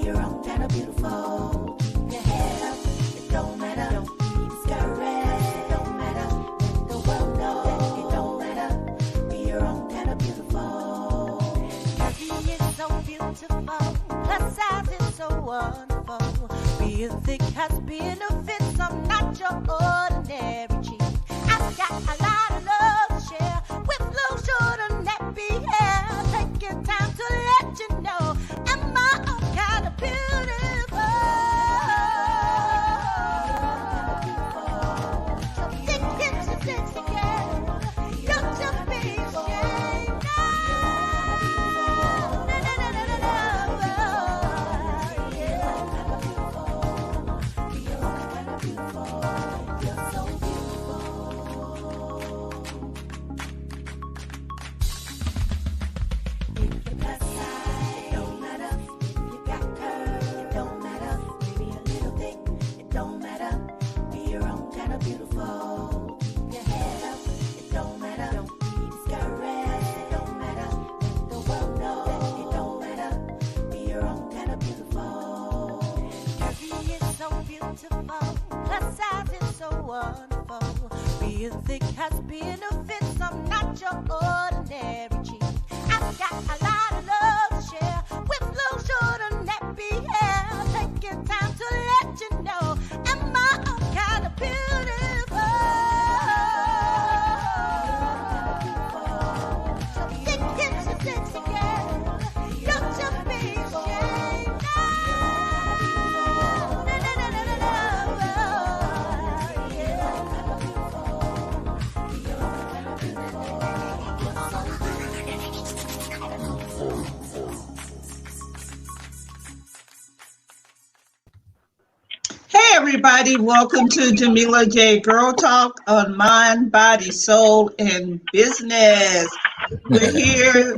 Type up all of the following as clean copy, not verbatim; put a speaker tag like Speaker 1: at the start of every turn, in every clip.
Speaker 1: your own kind of beautiful. Your hair, it don't matter. Don't be discouraged. It don't matter. Let the world know. It don't matter. Be your own kind of beautiful. Curvy is so beautiful. Plus size is so wonderful. Being thick has benefits. I'm not your ordinary cheek. I've got a lot of love to share with low, short, and nappy hair. Taking time to let you know I'm my own kind of beautiful. So thick hips and sexy girl, don't you be ashamed. No, no, no, no, no, no. You're so beautiful. If you plus size, it don't matter. If you got curves, it don't matter. Maybe a little thick, it don't matter. Be your own kind of beautiful. Your hair, it don't matter. Don't be discouraged, it don't matter. Let the world know, it don't matter. Be your own kind of beautiful. Curvy is so beautiful. Plus size is so wonderful. Being thick has benefits. I'm not your ordinary cheek. I've got a lot of love to share with low, short, and nappy hair. Taking time to let you know I'm my own kind of beautiful. So thick hips and sexy girl, don't you be ashamed. No, no, no, no, no,
Speaker 2: Hey everybody, welcome to Jamila J Girl Talk on Mind, Body, Soul, and Business. We're here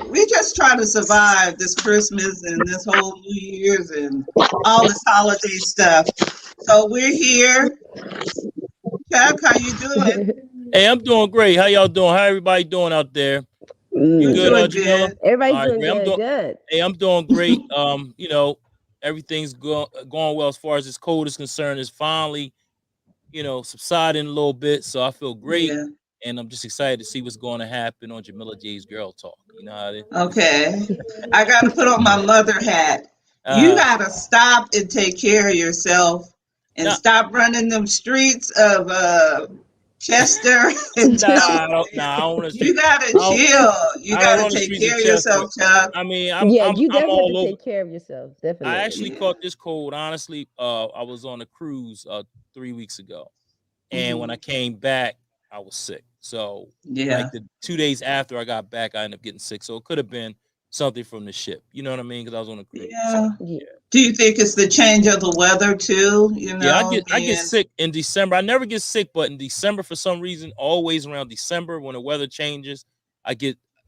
Speaker 2: we just try to survive this Christmas and this whole New Year's and all this holiday stuff. So we're here. Chuck, how you doing?
Speaker 3: Hey, I'm doing great. How y'all doing? How everybody doing out there? You good,
Speaker 2: Doing
Speaker 3: Jamila?
Speaker 2: good.
Speaker 4: Everybody's
Speaker 3: All right,
Speaker 4: doing
Speaker 3: great.
Speaker 4: good.
Speaker 3: Hey, I'm doing great. Everything's going well as far as this cold is concerned. It's finally, subsiding a little bit. So I feel great.
Speaker 2: Yeah.
Speaker 3: And I'm just excited to see what's going to happen on Jamila J's Girl Talk. You know how it is?
Speaker 2: Okay. I got to put on my mother hat. You got to stop and take care of yourself and stop running them streets of Chester. And
Speaker 3: I don't want to.
Speaker 2: You got to chill. You got to take care of yourself, Chuck.
Speaker 3: I mean,
Speaker 4: You
Speaker 3: I'm
Speaker 4: definitely
Speaker 3: all
Speaker 4: have to
Speaker 3: over.
Speaker 4: take care of yourself. Definitely.
Speaker 3: I actually caught this cold. Honestly, I was on a cruise 3 weeks ago, and when I came back, I was sick. So, like the 2 days after I got back, I ended up getting sick. So it could have been something from the ship. You know what I mean? Because I was on a cruise.
Speaker 2: Yeah.
Speaker 3: So, yeah.
Speaker 2: Do you think it's the change of the weather too?
Speaker 3: Yeah, I get sick in December. I never get sick, but in December, for some reason, always around December when the weather changes,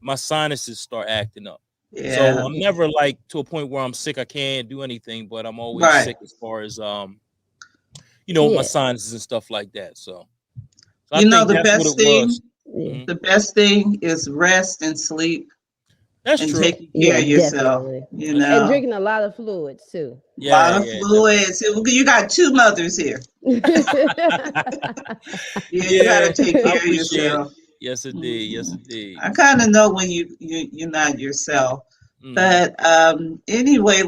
Speaker 3: my sinuses start acting up.
Speaker 2: Yeah.
Speaker 3: So I'm never like to a point where I'm sick. I can't do anything, but I'm always sick as far as my sinuses and stuff like that. So I think
Speaker 2: the
Speaker 3: that's
Speaker 2: best
Speaker 3: what it
Speaker 2: thing.
Speaker 3: was.
Speaker 2: The best thing is rest and sleep.
Speaker 3: That's
Speaker 2: and
Speaker 3: true.
Speaker 2: Taking care of yourself.
Speaker 4: Definitely. And drinking a lot of fluids too.
Speaker 2: A lot of fluids. Definitely. You got two mothers here. You gotta take care of yourself.
Speaker 3: Yes, indeed. Yes, indeed.
Speaker 2: I kind of know when you're not yourself. But anyway,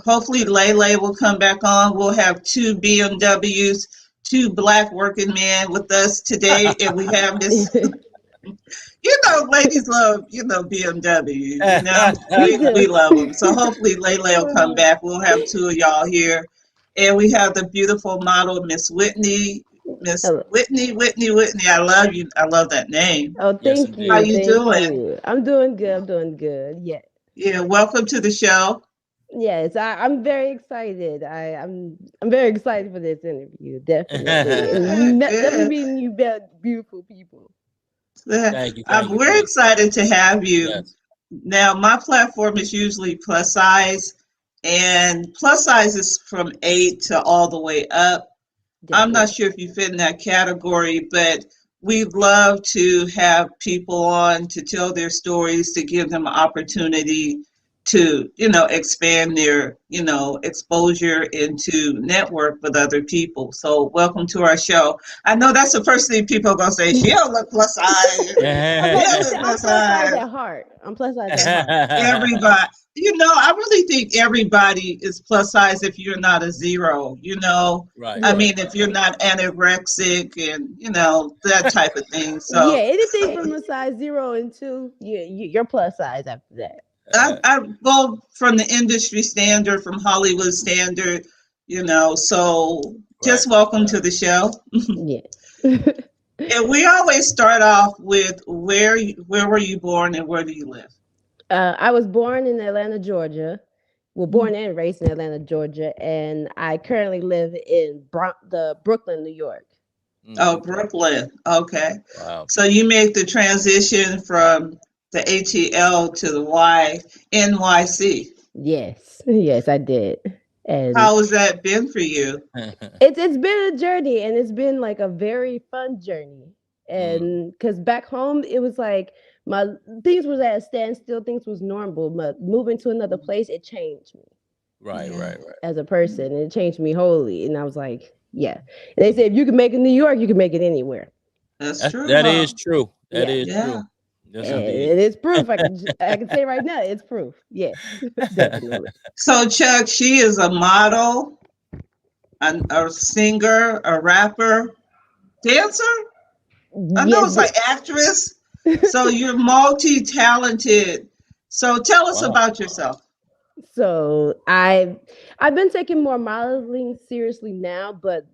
Speaker 2: hopefully Lele will come back on. We'll have two BMWs, two Black working men with us today, and we have this. Ladies love BMW. We love them. So hopefully Lele will come back. We'll have two of y'all here, and we have the beautiful model Miss Whitney. Miss Whitney. I love you. I love that name.
Speaker 4: Oh, thank you.
Speaker 2: How you doing?
Speaker 4: I'm doing good. Yeah.
Speaker 2: Yeah. Welcome to the show.
Speaker 4: Yes, I'm very excited. I'm very excited for this interview. Definitely. Definitely meeting you beautiful people.
Speaker 3: Thank you.
Speaker 2: We're excited to have you.
Speaker 3: Yes.
Speaker 2: Now, my platform is usually plus size, and plus size is from 8 to all the way up. Definitely. I'm not sure if you fit in that category, but we'd love to have people on to tell their stories, to give them an opportunity to, expand their, exposure and to network with other people. So welcome to our show. I know that's the first thing people are going to say. She don't look plus size.
Speaker 4: I'm
Speaker 2: She
Speaker 4: like,
Speaker 2: don't
Speaker 4: listen,
Speaker 2: look
Speaker 4: I'm
Speaker 2: plus
Speaker 4: plus size
Speaker 2: size.
Speaker 4: at heart. I'm plus size at heart.
Speaker 2: Everybody. I really think everybody is plus size if you're not a zero,
Speaker 3: Right,
Speaker 2: I
Speaker 3: right.
Speaker 2: mean, if you're not anorexic and, that type of thing.
Speaker 4: Yeah,
Speaker 2: So
Speaker 4: anything from a size 0 and 2, you're plus size after that.
Speaker 2: I go from the industry standard, from Hollywood standard, so just
Speaker 3: Right.
Speaker 2: welcome to the show.
Speaker 4: Yeah.
Speaker 2: And we always start off with where were you born and where do you live?
Speaker 4: I was born in Atlanta, Georgia. Well, born and raised in Atlanta, Georgia, and I currently live in the Brooklyn, New York.
Speaker 2: Oh,
Speaker 3: Okay.
Speaker 2: Brooklyn. Okay.
Speaker 3: Wow.
Speaker 2: So you make the transition from the ATL to the NYC.
Speaker 4: Yes, yes, I did. And
Speaker 2: How has that been for you?
Speaker 4: it's been a journey, and it's been like a very fun journey. And because back home, it was like my things was at a standstill, things was normal, but moving to another place, it changed me
Speaker 3: Right, right, right.
Speaker 4: as a person, and it changed me wholly. And I was like, yeah. And they said if you can make it in New York, you can make it anywhere.
Speaker 2: That's true.
Speaker 3: That is true. That
Speaker 4: Yeah.
Speaker 3: is
Speaker 2: Yeah.
Speaker 3: true. Yes,
Speaker 4: And
Speaker 3: indeed.
Speaker 4: it's proof. I can say right now, it's proof. Yes, definitely.
Speaker 2: So Chuck, she is a model, a singer, a rapper, dancer. I know it's
Speaker 4: Yes.
Speaker 2: like actress. So you're multi-talented. So tell us
Speaker 3: Wow.
Speaker 2: about yourself.
Speaker 4: So I've been taking more modeling seriously now, but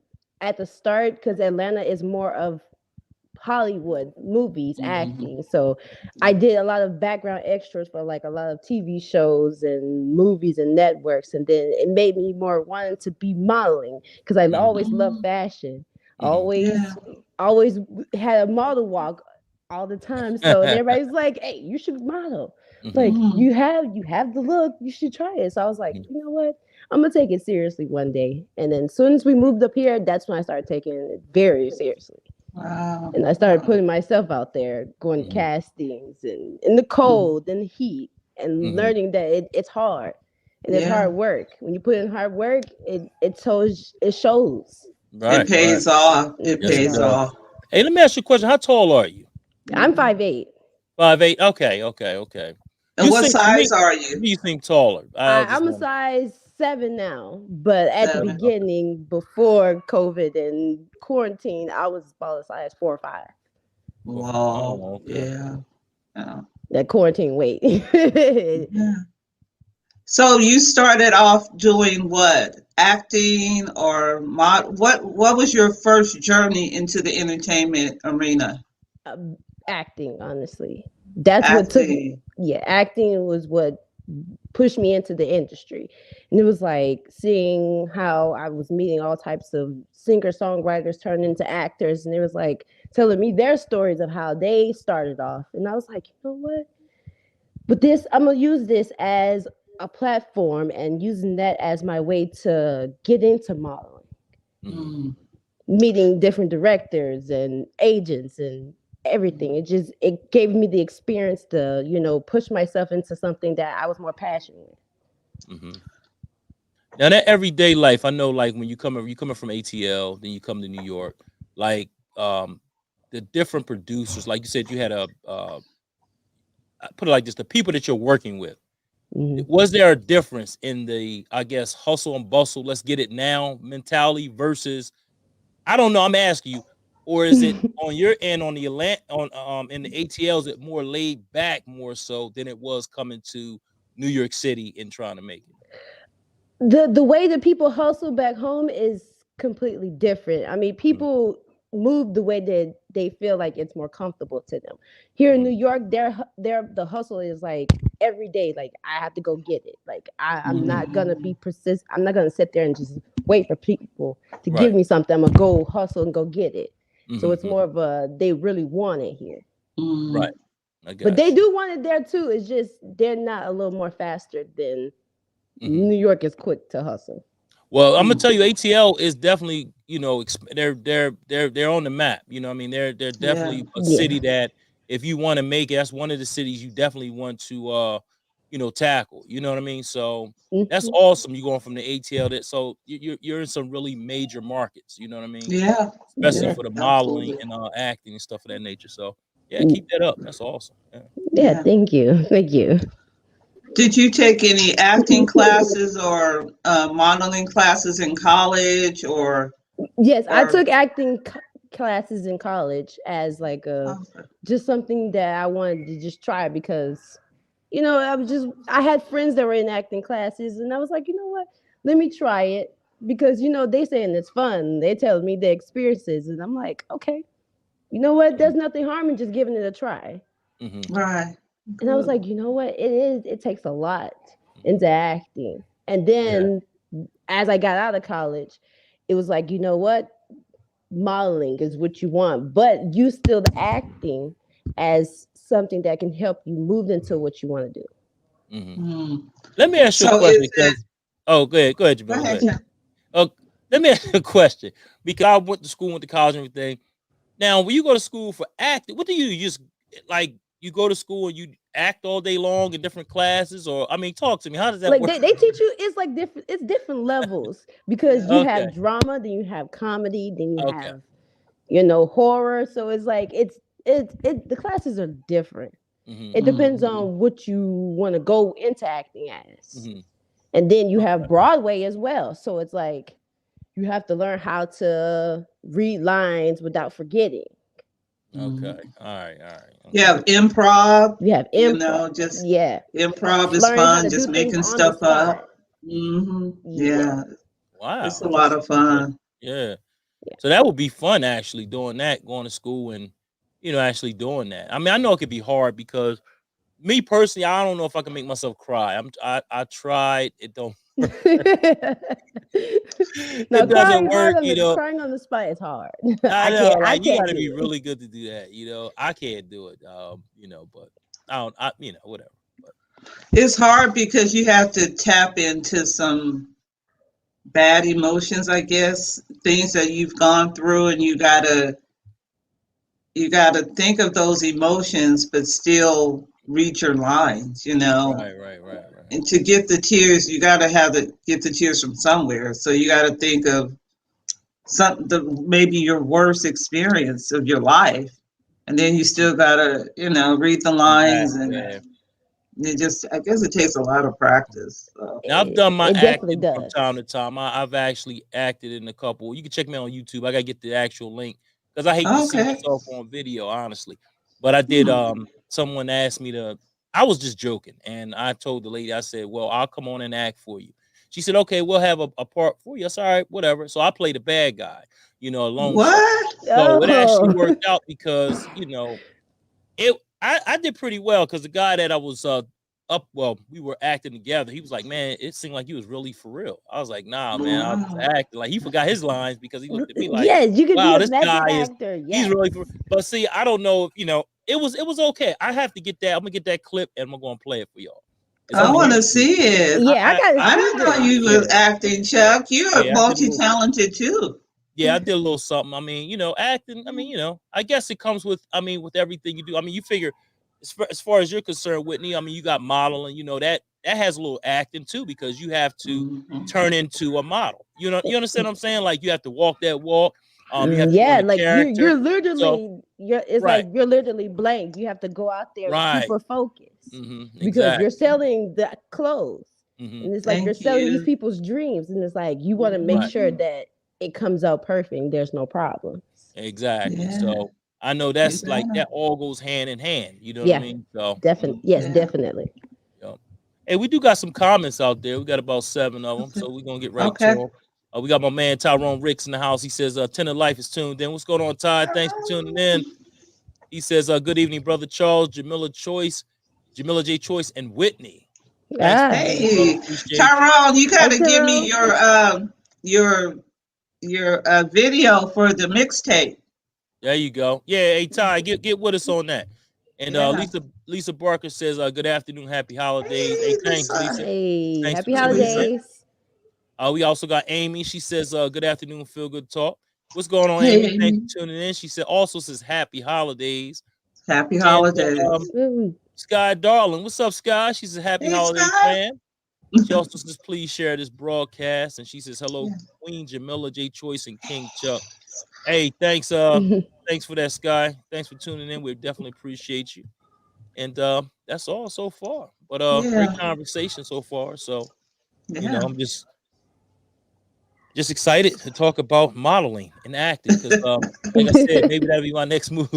Speaker 4: at the start, because Atlanta is more of Hollywood movies, acting. So I did a lot of background extras for like a lot of TV shows and movies and networks, and then it made me more wanting to be modeling because I always loved fashion. Always,
Speaker 2: Yeah.
Speaker 4: always had a model walk all the time. So and everybody's like, "Hey, you should model. Like you have the look. You should try it." So I was like, you know what? I'm gonna take it seriously one day. And then as soon as we moved up here, that's when I started taking it very seriously.
Speaker 2: Wow.
Speaker 4: And I started putting myself out there, going to castings and in the cold and the heat, and learning that it's hard and it's hard work. When you put in hard work, it shows.
Speaker 3: Right,
Speaker 2: It pays off. It
Speaker 3: Yes, it
Speaker 2: pays
Speaker 3: does.
Speaker 2: off.
Speaker 3: Hey, let me ask you a question. How tall are you?
Speaker 4: I'm 5'8".
Speaker 3: 5'8". Okay.
Speaker 2: And
Speaker 3: You
Speaker 2: what
Speaker 3: seem to me,
Speaker 2: size are you?
Speaker 3: you seem taller. I just
Speaker 4: I'm a
Speaker 3: want
Speaker 4: size 7 now, but at the
Speaker 2: 7.
Speaker 4: beginning, before COVID and quarantine, I was about a size 4 or 5.
Speaker 2: Wow.
Speaker 3: Oh, okay.
Speaker 2: Yeah.
Speaker 4: That quarantine weight.
Speaker 2: Yeah. So you started off doing what? Acting or what was your first journey into the entertainment arena?
Speaker 4: Acting, honestly. That's what took
Speaker 2: Acting.
Speaker 4: acting was what pushed me into the industry. And it was like seeing how I was meeting all types of singer songwriters turn into actors, and it was like telling me their stories of how they started off. And I was like, you know what? But this, I'm gonna use this as a platform and using that as my way to get into modeling, meeting different directors and agents and everything. It gave me the experience to push myself into something that I was more passionate with.
Speaker 3: Now that everyday life, I know, like when you coming from ATL, then you come to New York, like the different producers, like you said, you had I put it like this: the people that you're working with. Was there a difference in the, I guess, hustle and bustle, let's get it now mentality versus, I don't know, I'm asking you, or is it on your end on the in the ATL, is it more laid back more so than it was coming to New York City and trying to make it?
Speaker 4: The way that people hustle back home is completely different. I mean, people move the way that they feel like it's more comfortable to them. Here in New York, the hustle is like every day. Like I have to go get it. Like I'm not gonna be persistent. I'm not gonna sit there and just wait for people to give me something. I'm gonna go hustle and go get it. So it's more of a they really want it here.
Speaker 3: Right.
Speaker 4: But they do want it there too. It's just they're not a little more faster than New York is quick to hustle.
Speaker 3: Well, I'm gonna tell you, ATL is definitely, they're on the map. You know what I mean? They're definitely a city that if you want to make it, that's one of the cities you definitely want to tackle. You know what I mean? So that's
Speaker 4: Mhm.
Speaker 3: awesome. You're going from the ATL so you're in some really major markets. You know what I mean?
Speaker 2: Yeah.
Speaker 3: Especially
Speaker 2: Yeah.
Speaker 3: for the modeling
Speaker 2: Absolutely.
Speaker 3: and acting and stuff of that nature. So yeah,
Speaker 4: Mm,
Speaker 3: keep that up. That's awesome. Yeah.
Speaker 4: yeah,
Speaker 2: Yeah.
Speaker 4: thank you. Thank you.
Speaker 2: Did you take any acting classes or modeling classes in college
Speaker 4: Yes, I
Speaker 2: or
Speaker 4: took acting classes in college as like a
Speaker 2: okay.
Speaker 4: just something that I wanted to just try because I had friends that were in acting classes and I was like, you know what? Let me try it because they saying it's fun. They tell me their experiences and I'm like, okay, you know what? There's nothing harm in just giving it a try.
Speaker 3: Mm-hmm.
Speaker 2: Right.
Speaker 4: And I was
Speaker 2: Good.
Speaker 4: like, you know what? It takes a lot into acting. And
Speaker 3: Yeah.
Speaker 4: then as I got out of college, it was like, you know what? Modeling is what you want, but you still acting as something that can help you move into what you want to do.
Speaker 3: Mm-hmm.
Speaker 2: Mm.
Speaker 3: Let me ask you a
Speaker 2: So is
Speaker 3: question
Speaker 2: it
Speaker 3: because go ahead,
Speaker 2: go
Speaker 3: Jamila. Go
Speaker 2: ahead,
Speaker 3: ahead.
Speaker 2: Jim.
Speaker 3: Oh, let me ask you a question because I went to school, went to college, and everything. Now, when you go to school for acting, what do you just like? You go to school and you act all day long in different classes, or I mean, talk to me. How does that
Speaker 4: Like
Speaker 3: work?
Speaker 4: they teach you, it's like different levels because you
Speaker 3: Okay,
Speaker 4: have drama, then you have comedy, then you
Speaker 3: okay.
Speaker 4: have horror. So it's like the classes are different.
Speaker 3: Mm-hmm,
Speaker 4: It depends
Speaker 2: Hmm.
Speaker 4: on what you want to go into acting as.
Speaker 3: mm-hmm.
Speaker 4: And then you have
Speaker 3: Okay,
Speaker 4: Broadway as well. So it's like you have to learn how to read lines without forgetting.
Speaker 3: okay.
Speaker 2: Hmm.
Speaker 3: All right.
Speaker 2: You
Speaker 3: Okay.
Speaker 2: have improv,
Speaker 4: You have improv.
Speaker 2: just
Speaker 4: Yeah.
Speaker 2: improv is
Speaker 4: Learning how
Speaker 2: fun,
Speaker 4: to
Speaker 2: just
Speaker 4: do things
Speaker 2: making
Speaker 4: on the
Speaker 2: stuff
Speaker 4: spot.
Speaker 2: up. Hmm.
Speaker 4: Yeah.
Speaker 2: Yeah. It's
Speaker 3: Wow.
Speaker 2: a lot of
Speaker 3: Yeah.
Speaker 2: fun.
Speaker 3: Yeah.
Speaker 4: Yeah.
Speaker 3: So that would be fun actually doing that, going to school and actually doing that. I mean, I know it could be hard because me personally, I don't know if I can make myself cry. I tried, it don't
Speaker 4: No,
Speaker 3: it doesn't
Speaker 4: crying hard
Speaker 3: work,
Speaker 4: on the crying on the spot is hard.
Speaker 3: I
Speaker 4: I
Speaker 3: know,
Speaker 4: can't I
Speaker 3: like you got
Speaker 4: can't
Speaker 3: to be
Speaker 4: do it.
Speaker 3: really good to do that. I can't do it. But I don't. Whatever. But
Speaker 2: It's hard because you have to tap into some bad emotions, I guess, things that you've gone through, and you gotta think of those emotions, but still read your lines,
Speaker 3: right.
Speaker 2: And to get the tears, you gotta get the tears from somewhere. So you gotta think of maybe your worst experience of your life, and then you still gotta, read the
Speaker 3: Come back.
Speaker 2: lines, and
Speaker 3: Yeah.
Speaker 2: I guess it takes a lot of practice. So.
Speaker 3: Now I've done my
Speaker 4: It definitely
Speaker 3: acting from time
Speaker 4: does.
Speaker 3: to time. I've actually acted in a couple. You can check me out on YouTube. I gotta get the actual link because I hate to see
Speaker 2: Okay.
Speaker 3: myself on video, honestly. But I did.
Speaker 2: Hmm.
Speaker 3: Someone asked me to. I was just joking, and I told the lady, I said, "Well, I'll come on and act for you." She said, "Okay, we'll have a part for you." I said, "All right, whatever." So I played a bad guy, a loan shark.
Speaker 2: What?
Speaker 3: So it actually
Speaker 4: Oh.
Speaker 3: worked out because I did pretty well because the guy that I was we were acting together. He was like, man, it seemed like he was really for real. I was like, nah, man, I was just
Speaker 2: Wow.
Speaker 3: acting. Like he forgot his lines because he looked at me like,
Speaker 4: Yes, you could be
Speaker 3: wow,
Speaker 4: a
Speaker 3: this
Speaker 4: method
Speaker 3: guy
Speaker 4: actor.
Speaker 3: he's
Speaker 4: Yes.
Speaker 3: really for. But see, I don't know if it was okay. I have to get that. I'm gonna get that clip and I'm gonna play it for y'all. It's
Speaker 2: I
Speaker 3: on
Speaker 2: want to
Speaker 3: YouTube.
Speaker 2: see it.
Speaker 4: Yeah, I gotta
Speaker 2: I
Speaker 4: see
Speaker 2: didn't know
Speaker 4: this.
Speaker 2: you
Speaker 3: Yeah,
Speaker 2: was acting, Chuck. You're
Speaker 3: yeah. I did a little.
Speaker 2: multi-talented too.
Speaker 3: Yeah, I did a little something. I mean, acting. I mean, I guess it comes with. I mean, with everything you do. I mean, you figure, as far as you're concerned, Whitney. I mean, you got modeling. That has a little acting too because you have to
Speaker 2: Hmm.
Speaker 3: turn into a model. You understand what I'm saying? Like you have to walk that walk. You have to go
Speaker 4: Yeah,
Speaker 3: into
Speaker 4: like
Speaker 3: character. So
Speaker 4: it's
Speaker 3: right,
Speaker 4: like you're literally blank. You have to go out there
Speaker 3: right,
Speaker 4: super focused because you're
Speaker 3: exactly.
Speaker 4: selling the clothes.
Speaker 3: Hmm
Speaker 4: And it's like you're
Speaker 2: Thank
Speaker 4: selling these
Speaker 2: you.
Speaker 4: people's dreams. And it's like you want to make
Speaker 3: Right,
Speaker 4: sure
Speaker 2: Hmm.
Speaker 4: that it comes out perfect. And there's no problems.
Speaker 3: exactly.
Speaker 2: Yeah,
Speaker 3: So I know
Speaker 2: you
Speaker 3: that's like
Speaker 2: better.
Speaker 3: that all goes hand in hand. You know what I
Speaker 4: Yeah,
Speaker 3: mean? So.
Speaker 4: definitely. Yes,
Speaker 2: Yeah.
Speaker 4: definitely.
Speaker 3: Yep. Hey, we do got some comments out there. We got about 7 of them,
Speaker 2: Okay.
Speaker 3: so we're gonna get right to
Speaker 2: Okay.
Speaker 3: them. We got my man Tyrone Ricks in the house. He says, "Tenor Life is tuned in." What's going on, Ty? Thanks for tuning in. He says, "Good evening, brother Charles, Jamila J. Choice, and Whitney. Thanks for
Speaker 4: Ah,
Speaker 3: tuning in, brother.
Speaker 2: Hey,
Speaker 3: Appreciate you."
Speaker 2: Tyrone, you
Speaker 4: hi,
Speaker 2: got to give me
Speaker 4: Tyrone.
Speaker 2: your video for the mixtape.
Speaker 3: There you go. Yeah, hey Ty, get with us on that. And
Speaker 2: Yeah.
Speaker 3: Lisa Barker says, "Good afternoon, happy holidays." Hey,
Speaker 2: Hey,
Speaker 3: thanks,
Speaker 2: Lisa.
Speaker 3: Lisa.
Speaker 4: Hey,
Speaker 3: Thanks for
Speaker 4: happy
Speaker 2: Hey,
Speaker 3: tuning in.
Speaker 2: Lisa.
Speaker 4: holidays.
Speaker 3: We also got Amy. She says, "Good afternoon, feel good talk." What's going on,
Speaker 2: Hey,
Speaker 3: Amy? Thanks
Speaker 2: Amy.
Speaker 3: for tuning in. She said also says happy holidays.
Speaker 2: Happy
Speaker 3: And
Speaker 2: holidays.
Speaker 4: Woo.
Speaker 3: Sky Darling. What's up, Sky? She says, happy
Speaker 2: Hey,
Speaker 3: holidays,
Speaker 2: Sky.
Speaker 3: fam. She also says, please share this broadcast. And she says, hello, Queen Jamila, J Choice, and King Chuck. Hey, thanks. Thanks for that, Sky. Thanks for tuning in. We definitely appreciate you. And that's all so far. But great conversation so far. So, you know, I'm just excited to talk about modeling and acting because, like I said, maybe that'll be my next move.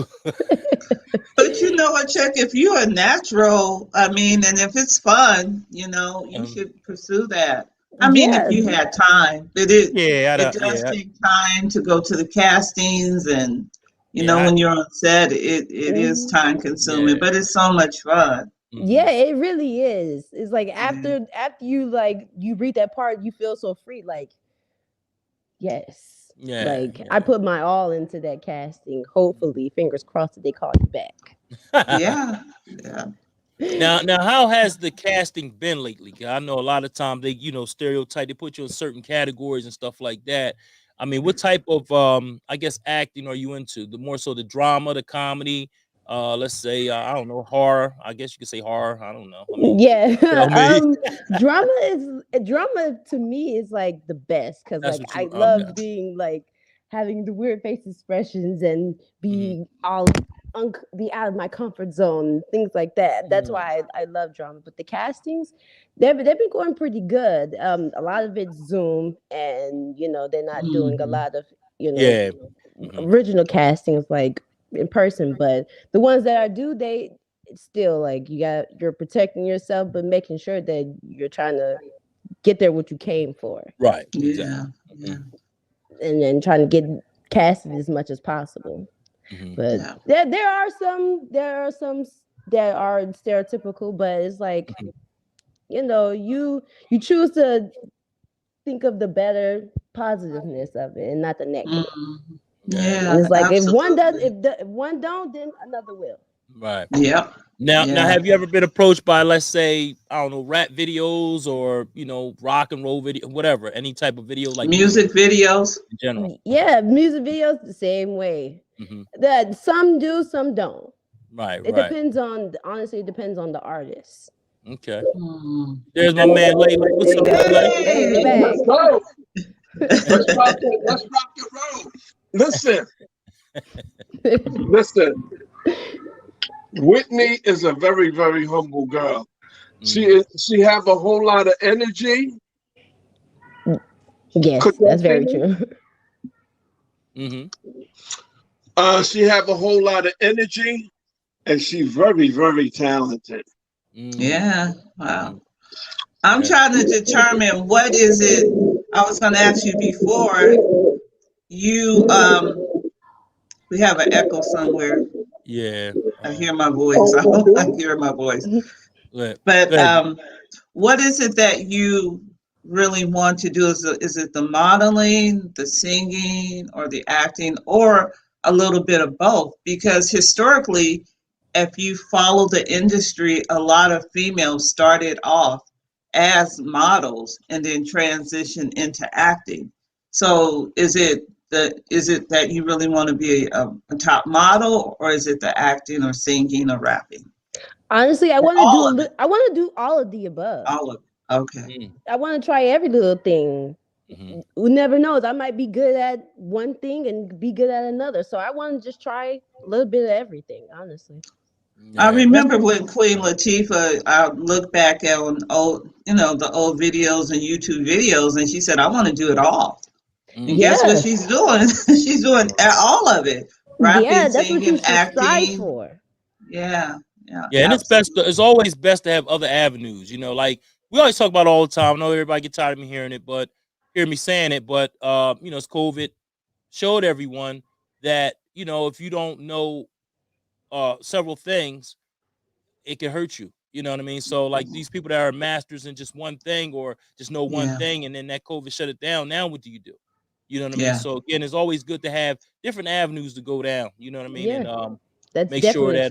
Speaker 2: But you know what, Chuck? If you're a natural, I mean, and if it's fun, you know, you should pursue that. I mean, if you had time, but it does take time to go to the castings, and you know, when you're on set, it is time consuming, but it's so much fun.
Speaker 4: Yeah, it really is. It's like after you like you read that part, you feel so free. Like, yes. I put my all into that casting. Hopefully, fingers crossed that they call you back.
Speaker 2: Yeah.
Speaker 3: Now, how has the casting been lately? I know a lot of times they, you know, stereotype. They put you in certain categories and stuff like that. I mean, what type of, I guess, acting are you into? The more so the drama, the comedy. Let's say, I don't know, horror. I guess you could say horror. I don't know. I mean,
Speaker 4: drama to me is like the best because like I love being like having the weird face expressions and be be out of my comfort zone, things like that. That's why I love drama. But the castings, they've been going pretty good. A lot of it's Zoom, and you know they're not doing a lot of original castings like in person. But the ones that I do, they still like you're protecting yourself, but making sure that you're trying to get there what you came for.
Speaker 3: Right.
Speaker 2: Yeah.
Speaker 4: And then trying to get casted as much as possible. But there are some that are stereotypical, but it's like you know you choose to think of the better positiveness of it and not the negative.
Speaker 2: Yeah,
Speaker 4: and it's like
Speaker 2: absolutely.
Speaker 4: if one don't, then another will.
Speaker 3: Right.
Speaker 2: Yep.
Speaker 3: Now, have you ever been approached by, let's say, I don't know, rap videos or you know, rock and roll video, whatever, any type of video like
Speaker 2: music videos
Speaker 3: in general?
Speaker 4: Yeah, music videos the same way. That some do, some don't.
Speaker 3: Right.
Speaker 4: It depends on honestly. It depends on the artist.
Speaker 3: Okay. There's my man Lay. What's up, Lay?
Speaker 4: Hey,
Speaker 5: let's go. Let's rock and roll. Listen. Whitney is a very, very humble girl. She have a whole lot of energy.
Speaker 4: Yes, that's very true.
Speaker 5: She have a whole lot of energy, and she's very, very talented.
Speaker 2: Yeah. Wow. I'm trying to determine what is it. I was going to ask you before. You we have an echo somewhere.
Speaker 3: Yeah.
Speaker 2: I hear my voice. I hear my voice. But what is it that you really want to do? Is it the modeling, the singing, or the acting, or a little bit of both? Because historically, if you follow the industry, a lot of females started off as models and then transitioned into acting. So is it that you really want to be a top model, or is it the acting or singing or rapping?
Speaker 4: Honestly, I want to do all of the above.
Speaker 2: All of it. Okay.
Speaker 4: I want to try every little thing. Who never knows? I might be good at one thing and be good at another. So I want to just try a little bit of everything, honestly.
Speaker 2: I remember when Queen Latifah, I look back at the old videos and YouTube videos, and she said, I want to do it all. And guess what she's doing? She's doing all of it. Rapping, singing, acting.
Speaker 4: For.
Speaker 2: Yeah.
Speaker 3: And it's best. It's always best to have other avenues. You know, like we always talk about all the time. I know everybody get tired of me hearing it, but hear me saying it. But you know, it's COVID showed everyone that you know if you don't know several things, it can hurt you. You know what I mean? So like these people that are masters in just one thing or just know one thing, and then that COVID shut it down. Now what do? You know what I mean? So again, it's always good to have different avenues to go down. You know what I mean? And
Speaker 4: that's
Speaker 3: make sure that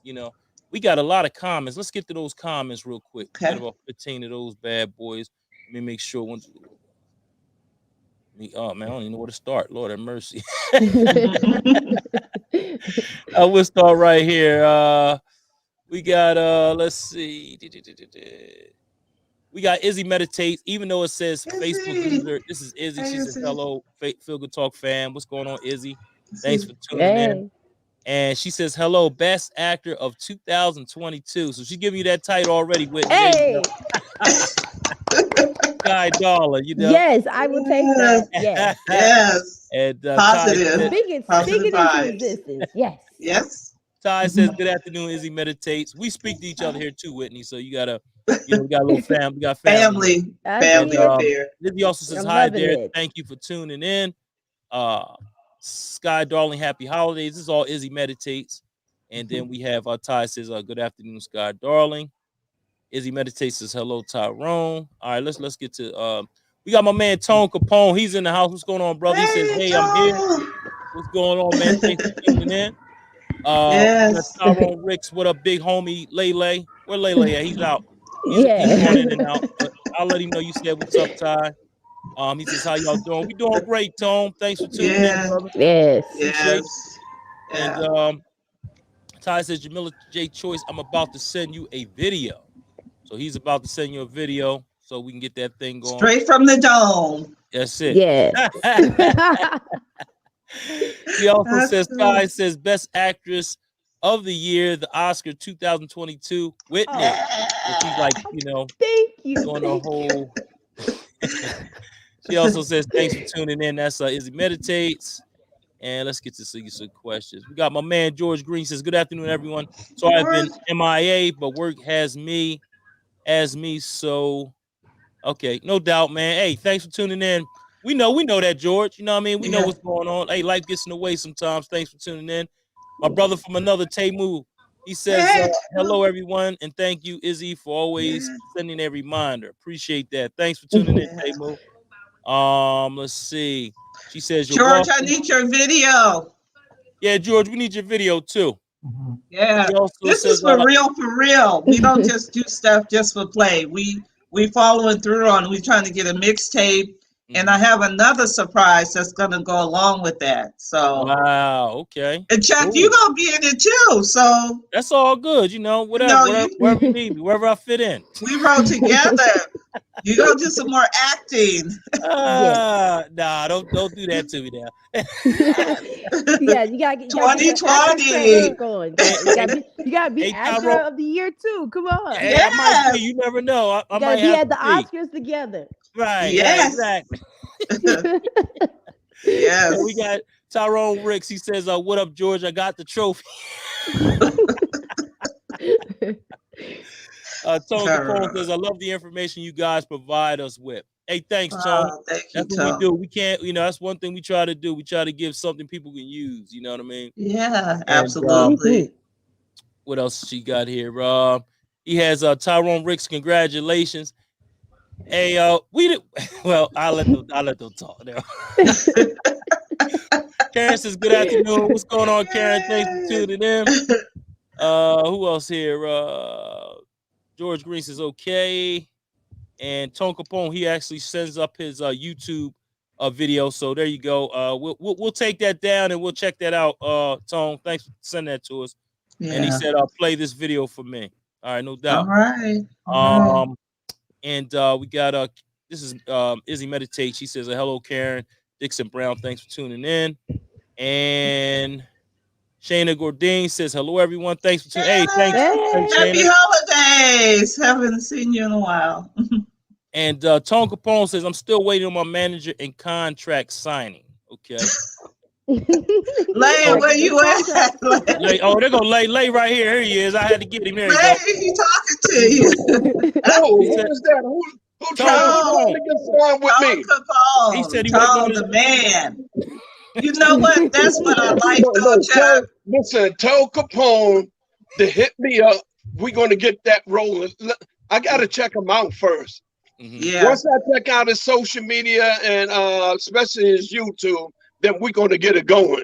Speaker 3: you know, we got a lot of comments. Let's get to those comments real quick.
Speaker 2: Okay.
Speaker 3: Got about 15 of those bad boys. Let me make sure oh man, I don't even know where to start. Lord have mercy. I will start right here. We got let's see. We got Izzy Meditates, even though it says Facebook user. This is Izzy.
Speaker 2: Hey,
Speaker 3: She says,
Speaker 2: Izzy.
Speaker 3: hello, Feel Good Talk fam. What's going on, Izzy? Thanks for tuning in. And she says, hello, best actor of 2022. So she's giving you that title already, Whitney.
Speaker 4: Hey.
Speaker 3: Sky Darling, you know.
Speaker 4: Yes, I will take that. Yes.
Speaker 2: Yes.
Speaker 3: And
Speaker 2: positive.
Speaker 4: Speaking into existence. Yes.
Speaker 2: Yes.
Speaker 3: Ty says, good afternoon, Izzy Meditates. We speak to each other here too, Whitney. So you gotta, we got a little family. We got family.
Speaker 2: Family affair.
Speaker 3: Lizzie also says, hi there. Thank you for tuning in. Sky Darling, happy holidays. This is all Izzy Meditates. And then we have Ty says, good afternoon, Sky Darling. Izzy Meditates says, hello, Tyrone. All right, let's get to we got my man Tone Capone. He's in the house. What's going on, brother? He says, hey, I'm here. What's going on, man? Thanks for tuning in.
Speaker 2: Yes.
Speaker 3: Tyrone Ricks, what up, big homie Lele? Where Lele at? He's out. He's going in and out. But I'll let him know you said what's up, Ty. He says, how y'all doing? We doing great, Tone. Thanks for tuning in, brother.
Speaker 4: Yes.
Speaker 3: Appreciate it. And Ty says, Jamila J. Choice, I'm about to send you a video. So he's about to send you a video so we can get that thing going.
Speaker 2: Straight from the dome.
Speaker 3: That's it.
Speaker 4: Yeah.
Speaker 3: He also says, Ty says, best actress of the year, the Oscar 2022, Whitney. She's like,
Speaker 4: thank you.
Speaker 3: Doing a whole. She also says, thanks for tuning in. That's Izzy Meditates. And let's get to see some questions. We got my man George Green says, good afternoon, everyone. So I've been MIA, but work has me so okay, no doubt, man. Hey, thanks for tuning in. We know that, George. You know what I mean? We know what's going on. Hey, life gets in the way sometimes. Thanks for tuning in. My brother from another Tamu, he says, hello, everyone, and thank you, Izzy, for always sending a reminder. Appreciate that. Thanks for tuning in, Tamu. Let's see. She says,
Speaker 2: George, I need your video.
Speaker 3: Yeah, George, we need your video too.
Speaker 2: Yeah, this is for real, for real. We don't just do stuff just for play. We following through on. We trying to get a mixtape, and I have another surprise that's gonna go along with that. So
Speaker 3: wow, okay.
Speaker 2: And Chuck, you gonna be in it too. So
Speaker 3: that's all good. Whatever you need me, wherever I fit in.
Speaker 2: We wrote together. You gonna do some more acting.
Speaker 3: Nah, don't do that to me now.
Speaker 4: Yeah, you gotta get
Speaker 2: 2020.
Speaker 4: You gotta be actor of the year too. Come on.
Speaker 3: Hey, I might be, you never know. I might
Speaker 4: be at the Oscars together.
Speaker 3: Right.
Speaker 2: Yes.
Speaker 3: Yeah, exactly.
Speaker 2: Yes.
Speaker 3: So we got Tyrone Ricks. He says, what up, George? I got the trophy. Tone Capone says, I love the information you guys provide us with. Hey, thanks, Tone. That's what we do. We can't, that's one thing we try to do. We try to give something people can use. You know what I mean?
Speaker 2: Yeah, absolutely.
Speaker 3: What else she got here? He has Tyrone Ricks. Congratulations. Hey, I'll let them talk now. Karen says, good afternoon. What's going on, Karen? Thanks for tuning in. Who else here? George Green says, okay. And Tone Capone, he actually sends up his YouTube video. So there you go. We'll take that down and we'll check that out. Tone, thanks for sending that to us. Yeah. And he said, I'll play this video for me. All right, no doubt.
Speaker 2: All right.
Speaker 3: And we got this is Izzy Meditate. She says, hello, Karen Dixon Brown. Thanks for tuning in. And Shayna Gordine says, hello, everyone. Thanks for tuning in. Hey, thanks.
Speaker 2: Happy holidays. Haven't seen you in a while.
Speaker 3: And Tone Capone says, I'm still waiting on my manager and contract signing. Okay.
Speaker 2: Lay, where you at?
Speaker 3: Lay, they're gonna lay right here. Here he is. I had to get him. There you
Speaker 2: go. He talking to you.
Speaker 5: Oh, who is that? Who trying to get on with me?
Speaker 2: Capone.
Speaker 3: He said he
Speaker 2: was the man. You know what? That's what I like though, Chuck.
Speaker 5: Listen, tell Capone to hit me up. We're gonna get that rolling. I gotta check him out first.
Speaker 2: Yeah.
Speaker 5: Once I check out his social media and especially his YouTube, then we're gonna get it going.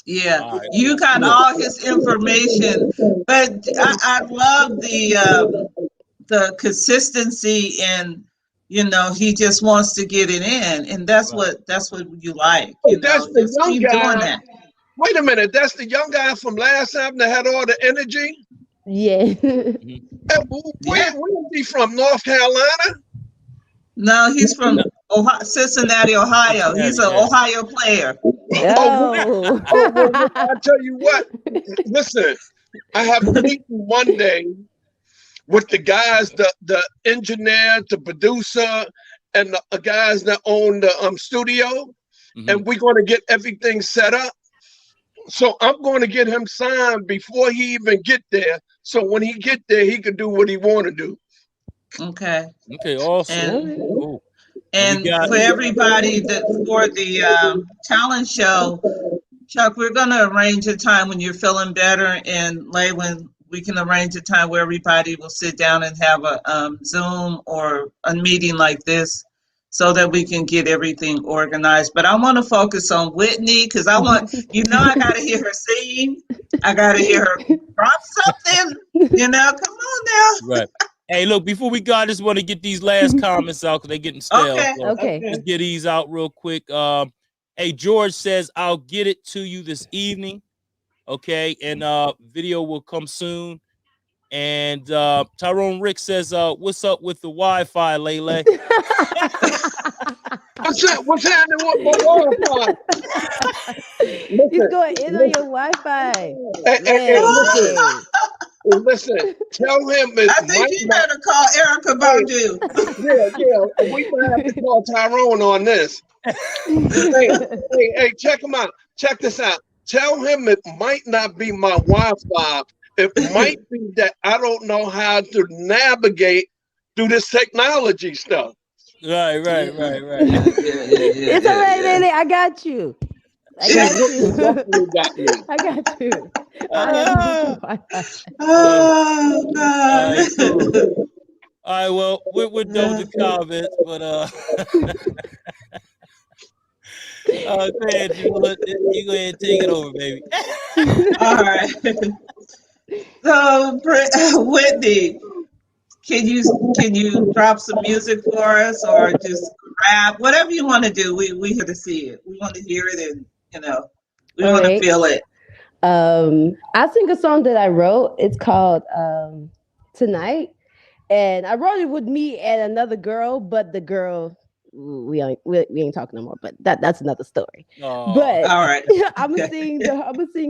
Speaker 2: Yeah, right. You got all his information, but I love the consistency and he just wants to get it in, and that's what you like.
Speaker 5: That's the young guy. Wait a minute, that's the young guy from last time that had all the energy.
Speaker 4: Yeah.
Speaker 5: Where is he from? North Carolina?
Speaker 2: No, he's from Cincinnati, Ohio. He's an Ohio player.
Speaker 4: Oh.
Speaker 5: Well, I tell you what. Listen, I have a meeting Monday with the guys, the engineer, the producer, and the guys that own the studio, and we're going to get everything set up. So I'm going to get him signed before he even get there. So when he get there, he can do what he want to do.
Speaker 2: Okay.
Speaker 3: Okay. Awesome.
Speaker 2: And for everybody for the talent show, Chuck, we're going to arrange a time when you're feeling better, and Laylin, we can arrange a time where everybody will sit down and have a Zoom or a meeting like this so that we can get everything organized. But I want to focus on Whitney because I got to hear her sing. I got to hear her drop something. Come on now.
Speaker 3: Right. Hey, look, before we go, I just want to get these last comments out because they're getting stale.
Speaker 4: Okay.
Speaker 3: Let's get these out real quick. Hey, George says, I'll get it to you this evening. Okay. And video will come soon. And Tyrone Rick says, what's up with the Wi-Fi, Lele?
Speaker 5: What's happening with my Wi-Fi?
Speaker 4: He's going in on your Wi-Fi.
Speaker 5: Listen, tell him it's
Speaker 2: I think you better call Erica Badu.
Speaker 5: Yeah. We might have to call Tyrone on this. Hey, check him out. Check this out. Tell him it might not be my Wi-Fi. It might be that I don't know how to navigate through this technology stuff.
Speaker 3: Right.
Speaker 4: It's all right, Lily. I got you. I got you.
Speaker 2: Oh, God.
Speaker 3: All right, well, we're done with the comments, but go ahead, Jamila. You go ahead and take it over, baby.
Speaker 2: All right. So, Whitney, can you drop some music for us, or just rap, whatever you want to do? We here to see it. We want to hear it, and we want to feel it.
Speaker 4: I sing a song that I wrote. It's called Tonight, and I wrote it with me and another girl, but the girl we ain't talking no more. But that's another story.
Speaker 3: Oh.
Speaker 4: But
Speaker 2: all right,
Speaker 4: I'm gonna sing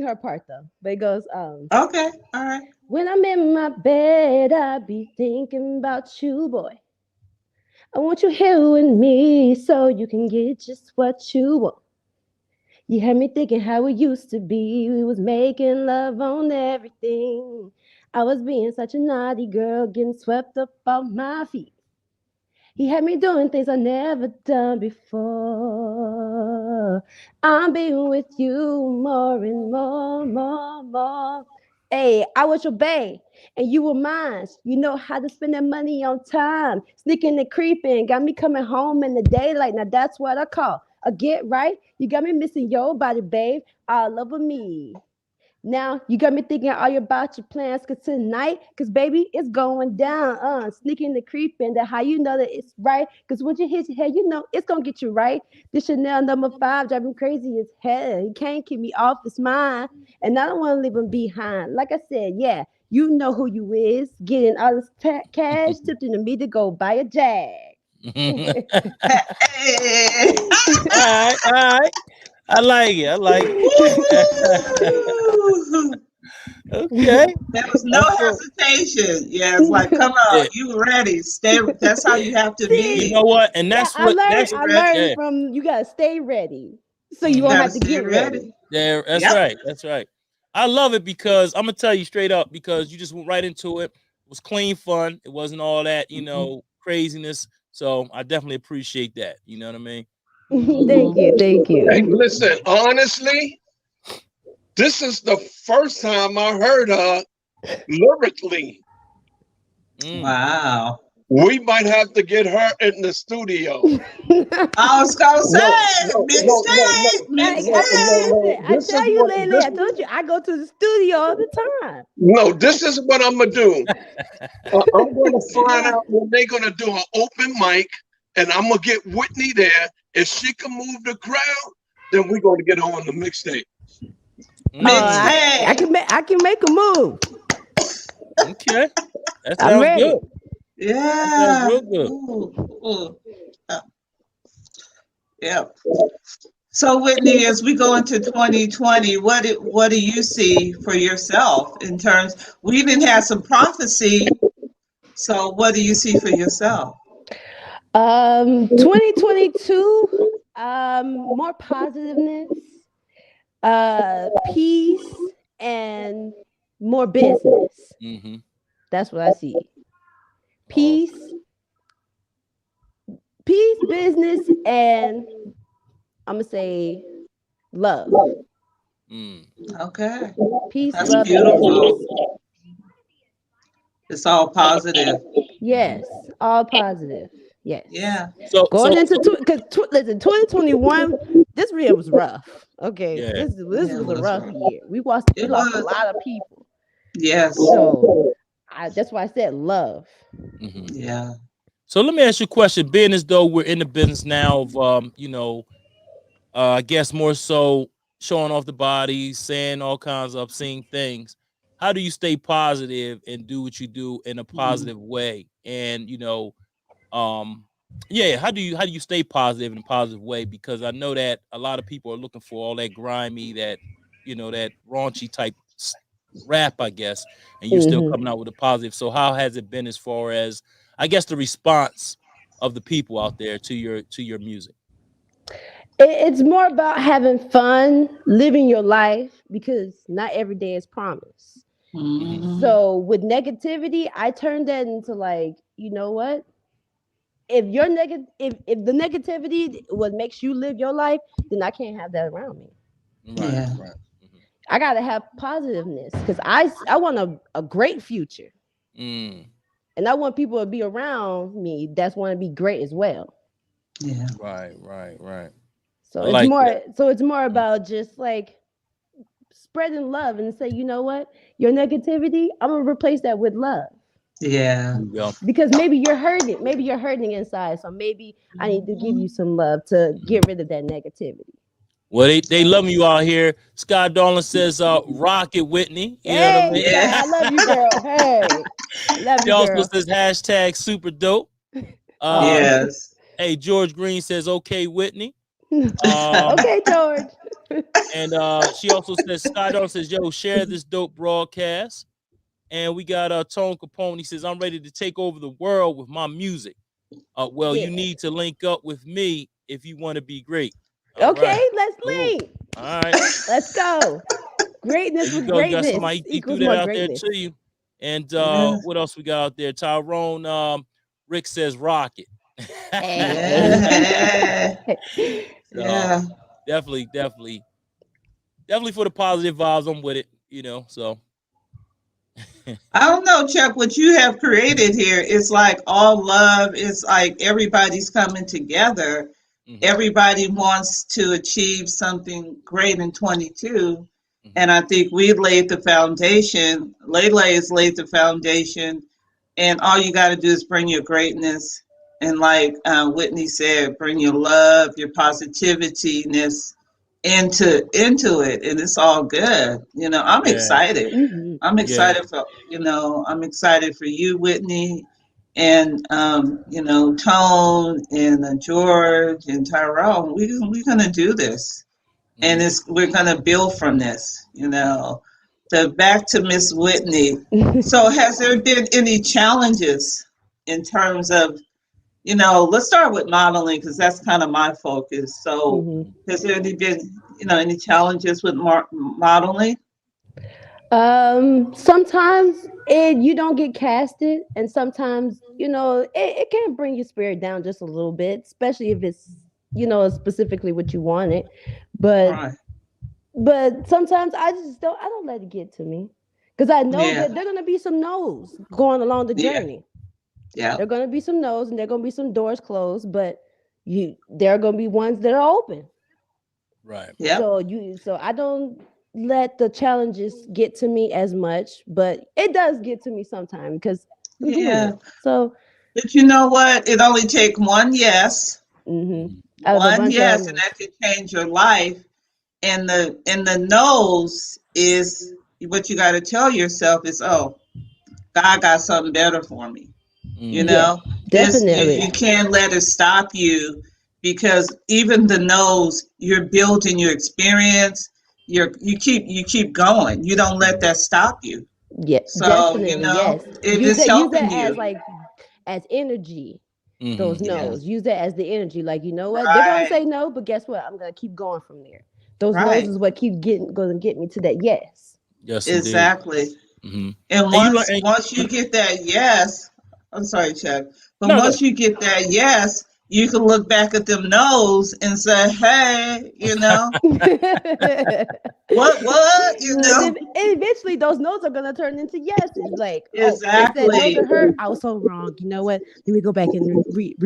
Speaker 4: her part though. But it goes
Speaker 2: okay, all right.
Speaker 4: When I'm in my bed, I be thinking about you, boy. I want you here with me so you can get just what you want. You had me thinking how it used to be. We was making love on everything. I was being such a naughty girl, getting swept up off my feet. He had me doing things I never done before. I'm being with you more and more. Hey, I was your bae, and you were mine. You know how to spend that money on time. Sneaking and creeping, got me coming home in the daylight. Now that's what I call a get right. You got me missing your body, babe, all over me. Now you got me thinking all about your plans, cause tonight, cause baby, it's going down. Sneaking and creeping, that how you know that it's right. Cause when you hit your head, you know it's gonna get you right. This Chanel number 5 driving crazy as hell. He can't keep me off his mind, and I don't want to leave him behind. Like I said, yeah, you know who you is. Getting all this cash, tipping to me to go buy a Jag.
Speaker 3: All right. I like it. Okay.
Speaker 2: There was no hesitation. Yeah, it's like, come on, you ready? Stay. That's how you have to be.
Speaker 3: You know what? And that's
Speaker 4: I learned from you. Gotta stay ready, so you won't have to get ready.
Speaker 3: Yeah, that's right. That's right. I love it because I'm gonna tell you straight up, because you just went right into it. It was clean fun. It wasn't all that craziness. So I definitely appreciate that. You know what I mean?
Speaker 4: Thank you.
Speaker 5: Hey, listen, honestly, this is the first time I heard her lyrically.
Speaker 2: Wow.
Speaker 5: We might have to get her in the studio.
Speaker 2: I was gonna say,
Speaker 4: mixtape. I tell you, Lily, I told you I go to the studio all the time.
Speaker 5: No, this is what I'm gonna do. I'm gonna find out when they're gonna do an open mic, and I'm gonna get Whitney there. If she can move the crowd, then we're gonna get her on the mixtape.
Speaker 4: I can make a move.
Speaker 3: Okay, that
Speaker 4: I'm
Speaker 3: sounds
Speaker 4: ready.
Speaker 3: good. That sounds
Speaker 2: Yeah.
Speaker 3: real good.
Speaker 2: Ooh. Uh, yeah. So Whitney, as we go into 2020, what do you see for yourself in terms? We even had some prophecy. So what do you see for yourself?
Speaker 4: 2022, more positiveness, peace, and more business.
Speaker 3: Mm-hmm.
Speaker 4: That's what I see.
Speaker 3: Oh,
Speaker 4: Peace, peace, business, and I'm gonna say love.
Speaker 3: mm.
Speaker 2: Okay.
Speaker 4: Peace,
Speaker 2: That's
Speaker 4: love, and
Speaker 2: beautiful.
Speaker 4: business.
Speaker 2: It's all positive.
Speaker 3: Mm-hmm.
Speaker 4: Yes, all positive. Yes.
Speaker 2: Yeah.
Speaker 3: So
Speaker 4: Going into because listen, 2021, this year was rough. Okay,
Speaker 3: yeah.
Speaker 4: this
Speaker 2: Yeah, it
Speaker 4: was a
Speaker 2: was
Speaker 4: rough
Speaker 2: right.
Speaker 4: year. We
Speaker 2: It
Speaker 4: lost a
Speaker 2: was.
Speaker 4: lot of people.
Speaker 2: Yes.
Speaker 4: So that's why I said love.
Speaker 3: Mm-hmm.
Speaker 2: Yeah.
Speaker 3: So let me ask you a question. Being as though we're in the business now of, I guess more so showing off the body, saying all kinds of obscene things. How do you stay positive and do what you do in a
Speaker 2: Mhm.
Speaker 3: positive way? And um, yeah, how do you stay positive in a positive way? Because I know that a lot of people are looking for all that grimy, that raunchy type rap, I guess, and you're still
Speaker 4: Hmm.
Speaker 3: coming out with a positive. So how has it been as far as, I guess, the response of the people out there to your music?
Speaker 4: It's more about having fun, living your life because not every day is promised.
Speaker 3: Mm-hmm.
Speaker 2: Mhm.
Speaker 4: So with negativity, I turned that into like, you know what? If the negativity what makes you live your life, then I can't have that around me.
Speaker 3: Right,
Speaker 2: Yeah.
Speaker 3: right.
Speaker 4: I gotta have positiveness because I want a great future,
Speaker 3: Mm,
Speaker 4: and I want people to be around me that's want to be great as well.
Speaker 2: Yeah.
Speaker 3: right, right, right.
Speaker 4: So
Speaker 3: I like that.
Speaker 4: it's more about just like spreading love and say, you know what, your negativity, I'm gonna replace that with love
Speaker 2: Yeah.
Speaker 3: There you go.
Speaker 4: because maybe you're hurting inside, so maybe I need to give you
Speaker 2: Mhm.
Speaker 4: some love to get rid of that negativity.
Speaker 3: Well, they love you out here. Scott Darling says, "Rocket Whitney." You know what I
Speaker 4: Hey,
Speaker 3: mean?
Speaker 2: Yeah.
Speaker 4: Scott, I love you, girl. Hey, love
Speaker 3: She
Speaker 4: you,
Speaker 3: also
Speaker 4: girl.
Speaker 3: says hashtag super dope.
Speaker 4: Oh,
Speaker 2: Yes.
Speaker 3: Hey, George Green says, "Okay, Whitney." Um,
Speaker 4: okay, George.
Speaker 3: and she also says, Scott Darling says, "Yo, share this dope broadcast." And we got Tone Capone. He says, "I'm ready to take over the world with my music. Well, you
Speaker 4: Yeah.
Speaker 3: need to link up with me if you want to be great." All right,
Speaker 4: Okay, let's
Speaker 3: cool.
Speaker 4: link.
Speaker 3: All right,
Speaker 4: Let's go.
Speaker 3: there
Speaker 4: Greatness
Speaker 3: you
Speaker 4: with
Speaker 3: go. You got
Speaker 4: greatness
Speaker 3: somebody he threw
Speaker 4: equals
Speaker 3: that
Speaker 4: more
Speaker 3: out there
Speaker 4: greatness.
Speaker 3: to you. And
Speaker 2: Yeah.
Speaker 3: what else we got out there? Tyrone, Rick says rocket.
Speaker 2: Yeah.
Speaker 3: So
Speaker 2: Yeah.
Speaker 3: definitely, definitely, definitely for the positive vibes. I'm with it. So
Speaker 2: I don't know, Chuck, what you have created here is like all love. It's like everybody's coming together.
Speaker 3: hmm
Speaker 2: Everybody wants to achieve something great in 22.
Speaker 3: hmm
Speaker 2: And I think we laid the foundation. Lele has laid the foundation. And all you got to do is bring your greatness. And like Whitney said, bring your love, your positivityness into it. And it's all good. I'm
Speaker 3: yeah,
Speaker 2: excited.
Speaker 4: Hmm.
Speaker 2: I'm
Speaker 3: yeah.
Speaker 2: excited I'm excited for you, Whitney, and Tone and George and Tyrone. We're gonna do this, and
Speaker 3: hmm
Speaker 2: we're gonna build from this. So back to Miss Whitney. So has there been any challenges in terms of let's start with modeling because that's kind of my focus. So
Speaker 4: Hmm.
Speaker 2: has there been any challenges with modeling?
Speaker 4: Sometimes you don't get casted, and sometimes it can bring your spirit down just a little bit, especially if it's specifically what you wanted. But
Speaker 2: Right.
Speaker 4: sometimes I don't let it get to me because I know
Speaker 2: Yeah.
Speaker 4: that there are gonna be some no's going along the
Speaker 2: Yeah.
Speaker 4: journey.
Speaker 2: Yeah.
Speaker 4: There are gonna be some no's, and there are gonna be some doors closed, but there are gonna be ones that are open.
Speaker 3: Right.
Speaker 2: Yep.
Speaker 4: So I don't let the challenges get to me as much, but it does get to me sometimes because I'm
Speaker 2: Yeah.
Speaker 4: human. So
Speaker 2: But you know what? It only take one yes,
Speaker 4: hmm
Speaker 3: hmm
Speaker 4: out of a
Speaker 2: one
Speaker 4: bunch of
Speaker 2: yes, and
Speaker 4: no's.
Speaker 2: that could change your life. And the no's is what you got to tell yourself is, oh, God got something better for me. You
Speaker 3: Mm.
Speaker 2: know,
Speaker 4: Definitely.
Speaker 2: you can't let it stop you, because even the no's, you're building your experience. You keep going. You don't let that stop you.
Speaker 4: Yeah,
Speaker 2: So,
Speaker 4: definitely. Yes.
Speaker 2: it is
Speaker 4: Use that
Speaker 2: helping
Speaker 4: as
Speaker 2: you.
Speaker 4: like as energy. Those
Speaker 3: Mm-hmm.
Speaker 2: Yeah.
Speaker 4: no's. Use that as the energy. Like, you know what? They're gonna
Speaker 2: Right.
Speaker 4: say no, but guess what? I'm gonna keep going from there. Those no's
Speaker 2: Right.
Speaker 4: is what keep getting gonna get me to that yes.
Speaker 3: Yes, indeed.
Speaker 2: Exactly.
Speaker 3: Mm-hmm.
Speaker 2: And
Speaker 3: And you learn.
Speaker 2: once you get that yes, I'm sorry, Chuck, but
Speaker 3: No,
Speaker 2: once you get that yes, you can look back at them no's and say, hey,
Speaker 4: And
Speaker 2: what,
Speaker 4: then eventually those no's are gonna turn into yeses. Like, oh, they said no
Speaker 2: Exactly.
Speaker 4: to her. I was so wrong. You know what? Let me go back and redo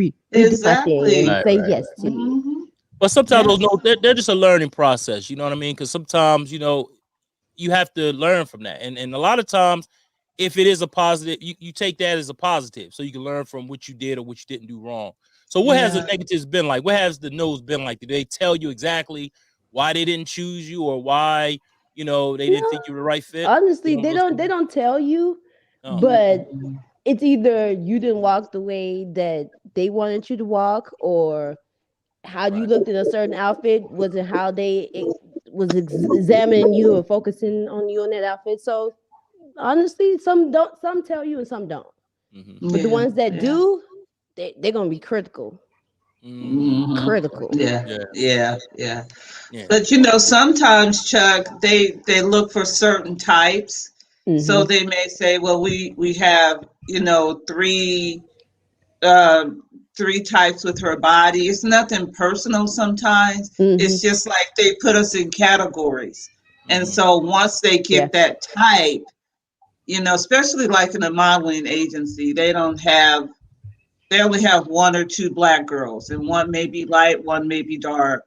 Speaker 4: my thing and
Speaker 2: Exactly.
Speaker 3: right,
Speaker 4: say
Speaker 3: right,
Speaker 4: yes
Speaker 3: right.
Speaker 4: to you.
Speaker 2: Hmm.
Speaker 3: But sometimes those
Speaker 2: Yes.
Speaker 3: no, they're just a learning process. You know what I mean? Because sometimes you have to learn from that, and a lot of times, if it is a positive, you take that as a positive, so you can learn from what you did or what you didn't do wrong. So what has the
Speaker 2: Yeah.
Speaker 3: negatives been like? What has the no's been like? Did they tell you exactly why they didn't choose you, or why they didn't
Speaker 4: No,
Speaker 3: think you were the right fit?
Speaker 4: honestly,
Speaker 3: One of
Speaker 4: they
Speaker 3: those
Speaker 4: don't. They
Speaker 3: things?
Speaker 4: don't tell you,
Speaker 3: Oh,
Speaker 4: but
Speaker 2: Mhm.
Speaker 4: it's either you didn't walk the way that they wanted you to walk, or how you
Speaker 3: right.
Speaker 4: looked in a certain outfit wasn't how was examining you or focusing on you on that outfit. So honestly, some don't, some tell you and some don't.
Speaker 3: Mm-hmm.
Speaker 4: But the
Speaker 2: Yeah.
Speaker 4: ones that
Speaker 2: Yeah.
Speaker 4: do, they're gonna be critical.
Speaker 3: Mm,
Speaker 2: Hmm.
Speaker 4: Critical.
Speaker 2: Yeah.
Speaker 3: yeah,
Speaker 2: Yeah. Yeah.
Speaker 3: yeah.
Speaker 2: But sometimes, Chuck, they look for certain types. So
Speaker 4: Mm-hmm.
Speaker 2: they may say, well, we have, three um, three types with her body. It's nothing personal sometimes.
Speaker 4: Mm-hmm.
Speaker 2: It's just like they put us in categories. And
Speaker 3: Mm-hmm.
Speaker 2: so once they
Speaker 4: Yeah.
Speaker 2: get that type, especially like in a modeling agency, they only have one or two black girls, and one may be light, one may be dark,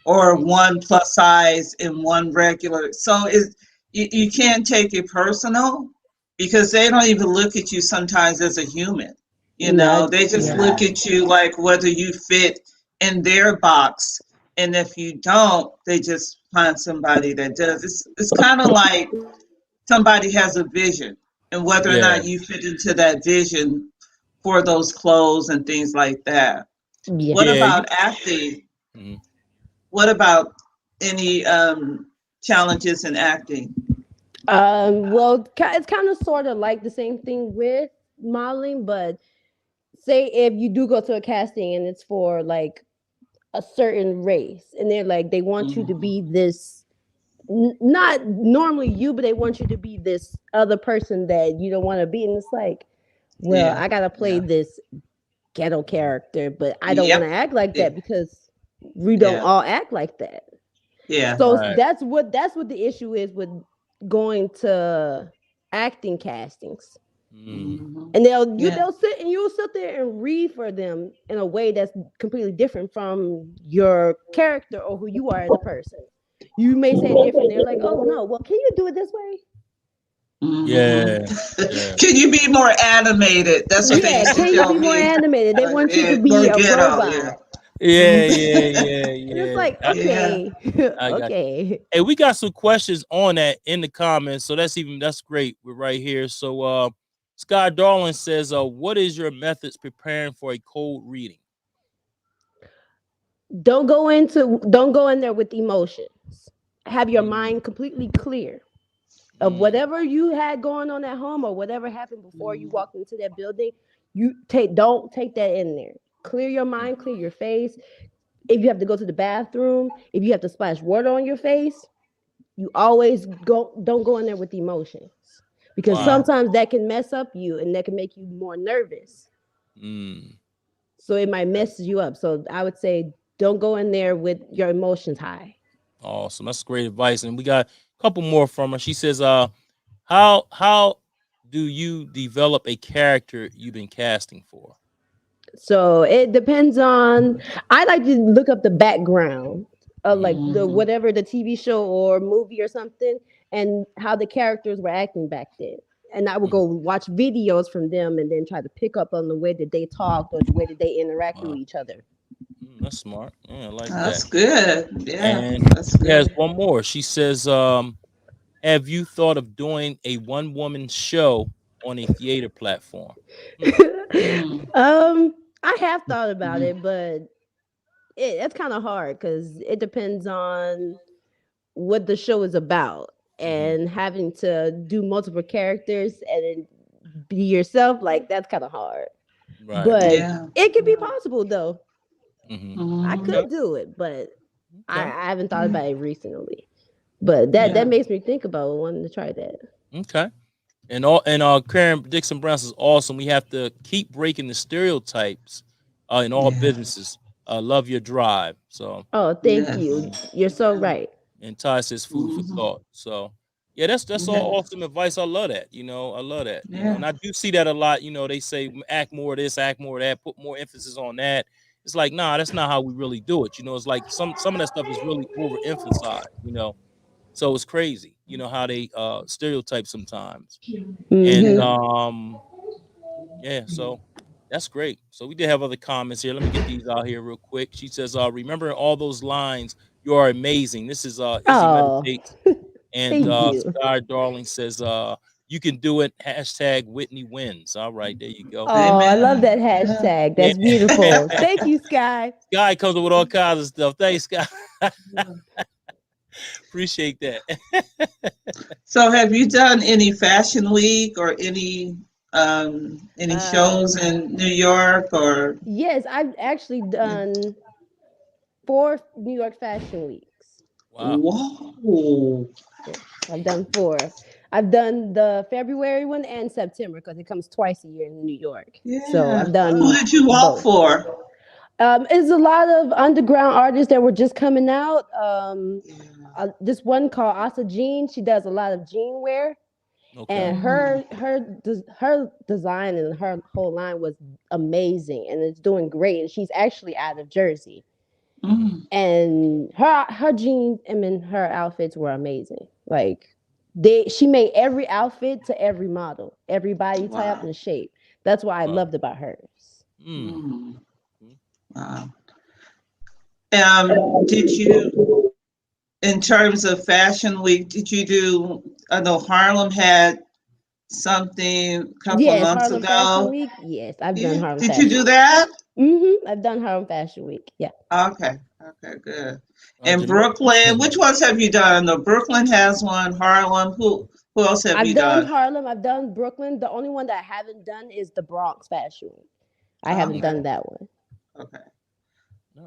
Speaker 2: or one plus size and one regular. So you can't take it personal, because they don't even look at you sometimes as a human.
Speaker 4: Not.
Speaker 2: They just
Speaker 4: Yeah.
Speaker 2: look at you like whether you fit in their box. And if you don't, they just find somebody that does. It's kind of like somebody has a vision, and whether or
Speaker 3: Yeah.
Speaker 2: not you fit into that vision for those clothes and things like that.
Speaker 4: Yeah.
Speaker 2: What
Speaker 3: Yeah.
Speaker 2: about acting?
Speaker 3: Mhm.
Speaker 2: What about any challenges in acting?
Speaker 4: Well, it's kind of sort of like the same thing with modeling, but say if you do go to a casting and it's for like a certain race, and they're like they want you to
Speaker 2: Mhm.
Speaker 4: be this, not normally you, but they want you to be this other person that you don't want to be, and it's like, well,
Speaker 2: Yeah,
Speaker 4: I gotta play
Speaker 2: yeah,
Speaker 4: this ghetto character, but I don't want
Speaker 2: yep,
Speaker 4: to act like
Speaker 2: yeah,
Speaker 4: that because we don't
Speaker 2: yeah,
Speaker 4: all act like that.
Speaker 2: yeah.
Speaker 4: So
Speaker 3: Right.
Speaker 4: that's what the issue is with going to acting castings.
Speaker 3: Mm.
Speaker 2: Hmm.
Speaker 4: And
Speaker 2: Yeah,
Speaker 4: they'll sit and you'll sit there and read for them in a way that's completely different from your character or who you are as a person. You may say it different. They're like, oh no, well, can you do it this way?
Speaker 2: hmm.
Speaker 3: Yeah. Yeah.
Speaker 2: Can you be more animated? That's what they
Speaker 4: Yeah,
Speaker 2: used to
Speaker 4: can you
Speaker 2: tell
Speaker 4: be more
Speaker 2: me.
Speaker 4: animated? They want you to
Speaker 2: Yeah,
Speaker 4: be
Speaker 2: more
Speaker 4: a
Speaker 2: ghetto. Yeah.
Speaker 4: robot.
Speaker 3: Yeah. Yeah.
Speaker 4: And it's
Speaker 3: Yeah.
Speaker 4: like,
Speaker 3: Yeah.
Speaker 2: Yeah.
Speaker 4: okay,
Speaker 3: I got.
Speaker 4: okay.
Speaker 3: Hey, we got some questions on that in the comments, so that's great. We're right here. So, Scott Darling says, what is your methods preparing for a cold reading?
Speaker 4: Don't go in there with emotions. Have your
Speaker 3: Mm,
Speaker 4: mind completely clear of
Speaker 3: mm,
Speaker 4: whatever you had going on at home or whatever happened before you walked into that building. You don't take that in there. Clear your
Speaker 3: mm.
Speaker 4: mind, clear your face. If you have to go to the bathroom, if you have to splash water on your face, you always don't go in there with emotions, because
Speaker 2: Yeah.
Speaker 3: Wow.
Speaker 4: sometimes that can mess up you and that can make you more nervous.
Speaker 3: Mm,
Speaker 4: So it might
Speaker 3: yeah.
Speaker 4: mess you up. So I would say don't go in there with your emotions high.
Speaker 3: Awesome. That's great advice. And we got a couple more from her. She says, how do you develop a character you've been casting for?
Speaker 4: So it depends on. I like to look up the background of like
Speaker 3: Mm,
Speaker 4: the
Speaker 2: Hmm.
Speaker 4: whatever the TV show or movie or something, and how the characters were acting back then. And I would
Speaker 3: mm,
Speaker 4: go watch videos from them and then try to pick up on the way that they talked or the way that they interacted with
Speaker 3: wow.
Speaker 4: each other.
Speaker 3: That's smart. Yeah, I like that.
Speaker 2: That's good. Yeah,
Speaker 3: And
Speaker 2: that's
Speaker 3: she has
Speaker 2: good.
Speaker 3: one more. She says, have you thought of doing a one woman show on a theater platform?
Speaker 4: I have thought about it, but it's kind of hard because it depends on what the show is about, and having to do multiple characters and then be yourself, like that's kind of hard.
Speaker 3: Right.
Speaker 4: But
Speaker 2: Yeah.
Speaker 4: it could be possible though. I
Speaker 2: Mhm.
Speaker 3: Okay.
Speaker 4: could do it, but
Speaker 3: Okay.
Speaker 4: I haven't thought about it recently. But
Speaker 2: Yeah.
Speaker 4: that makes me think about wanting to try that.
Speaker 3: Okay. And Karen Dixon Brown says awesome. We have to keep breaking the stereotypes in all
Speaker 2: Yeah.
Speaker 3: businesses. Love your drive. So
Speaker 4: Oh, thank
Speaker 2: Yes.
Speaker 4: you. You're so right.
Speaker 3: and Ty says food for
Speaker 2: Mhm.
Speaker 3: thought. So yeah, that's
Speaker 2: Yeah.
Speaker 3: all awesome advice. I love that. I love that.
Speaker 2: Yeah.
Speaker 3: And I do see that a lot. They say act more of this, act more of that, put more emphasis on that. It's like, nah, that's not how we really do it. It's like some of that stuff is really overemphasized. So it's crazy, how they stereotype sometimes. And
Speaker 4: Mm-hmm.
Speaker 3: yeah, so that's great. So we did have other comments here. Let me get these out here real quick. She says, remembering all those lines, you are amazing. This is Izzy
Speaker 4: Oh,
Speaker 3: Meditates. And
Speaker 4: thank you.
Speaker 3: Sky Darling says, you can do it. # Whitney wins. All right, there you go.
Speaker 4: Oh, I love
Speaker 2: Amen.
Speaker 4: that
Speaker 2: Yeah.
Speaker 4: hashtag.
Speaker 3: Yeah.
Speaker 4: That's beautiful. Thank you, Sky.
Speaker 3: Sky comes up with all kinds of stuff. Thanks, Sky. Appreciate that.
Speaker 2: So, have you done any fashion week or any shows in New York or?
Speaker 4: Yes, I've actually done 4 New York Fashion Weeks.
Speaker 3: Wow.
Speaker 2: Whoa.
Speaker 4: Yes, I've done 4. I've done the February one and September because it comes twice a year in New York. So
Speaker 2: Yeah.
Speaker 4: I've done
Speaker 2: Who did you walk
Speaker 4: both.
Speaker 2: for?
Speaker 4: It's a lot of underground artists that were just coming out. This one called Asa Jean. She does a lot of jean wear,
Speaker 3: Okay.
Speaker 4: and her design and her whole line was amazing, and it's doing great. And she's actually out of Jersey,
Speaker 2: Mm.
Speaker 4: and her jeans, her outfits were amazing. Like she made every outfit to every model, every body type
Speaker 2: Wow.
Speaker 4: and shape. That's what I
Speaker 3: Wow.
Speaker 4: loved about hers.
Speaker 2: Mm. Wow. Did you, in terms of Fashion Week, did you do? I know Harlem had something a couple of
Speaker 4: Yes,
Speaker 2: months
Speaker 4: Harlem Fashion
Speaker 2: ago.
Speaker 4: Week. Yes, I've done
Speaker 2: Yeah.
Speaker 4: Harlem
Speaker 2: Did you
Speaker 4: Fashion
Speaker 2: do
Speaker 4: Week.
Speaker 2: that?
Speaker 4: I've done Harlem Fashion Week. Yeah.
Speaker 2: Okay. Okay. Good. And
Speaker 3: Jamila.
Speaker 2: Brooklyn, which ones have you done? No, Brooklyn has one. Harlem. Who else have
Speaker 4: I've
Speaker 2: you
Speaker 4: done
Speaker 2: done?
Speaker 4: Harlem. I've done Brooklyn. The only one that I haven't done is the Bronx Fashion Week. I haven't
Speaker 2: Okay.
Speaker 4: done that one.
Speaker 2: Okay.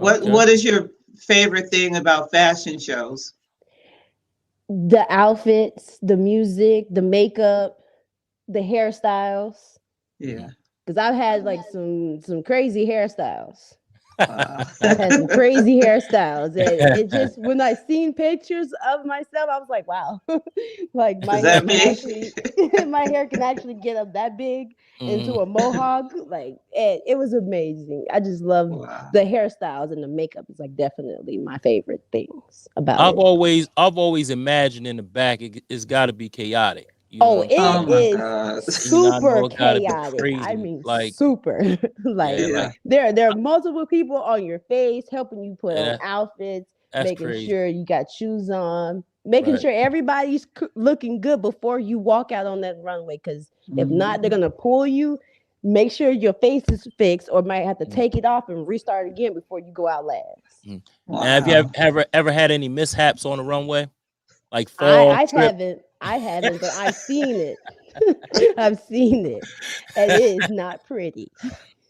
Speaker 3: Okay.
Speaker 2: What is your favorite thing about fashion shows?
Speaker 4: The outfits, the music, the makeup, the hairstyles.
Speaker 2: Yeah.
Speaker 4: Because I've had like some crazy hairstyles.
Speaker 2: Wow.
Speaker 4: I've had some crazy hairstyles, and it just when I seen pictures of myself, I was like, wow, like my
Speaker 2: Is
Speaker 4: hair
Speaker 2: that
Speaker 4: can
Speaker 2: big?
Speaker 4: actually, my hair can actually get up that big into a mohawk. Like it was amazing. I just love
Speaker 2: Wow.
Speaker 4: the hairstyles, and the makeup is like definitely my favorite things about
Speaker 3: I've
Speaker 4: it.
Speaker 3: always imagined in the back it's got to be chaotic. You know
Speaker 4: Oh,
Speaker 3: what I'm
Speaker 4: it
Speaker 2: Oh
Speaker 3: saying?
Speaker 2: my
Speaker 4: is
Speaker 2: God.
Speaker 3: I
Speaker 4: super
Speaker 3: know it got to be
Speaker 4: chaotic. I
Speaker 3: crazy.
Speaker 4: mean,
Speaker 3: Like,
Speaker 4: super. Like
Speaker 3: yeah,
Speaker 2: Yeah.
Speaker 3: like
Speaker 4: there are multiple people on your face helping you put
Speaker 3: yeah,
Speaker 4: on outfits,
Speaker 3: that's
Speaker 4: making
Speaker 3: crazy.
Speaker 4: sure you got shoes on, making
Speaker 3: Right.
Speaker 4: sure everybody's looking good before you walk out on that runway. Because if not, they're
Speaker 2: Mhm.
Speaker 4: gonna pull you. Make sure your face is fixed, or might have to
Speaker 3: Mm,
Speaker 4: take it off and restart again before you go out last.
Speaker 3: mm. And have you
Speaker 2: Wow.
Speaker 3: ever had any mishaps on the runway? Like
Speaker 4: I
Speaker 3: fall,
Speaker 4: I
Speaker 3: trip?
Speaker 4: haven't I haven't, but I've seen it. I've seen it, and it is not pretty.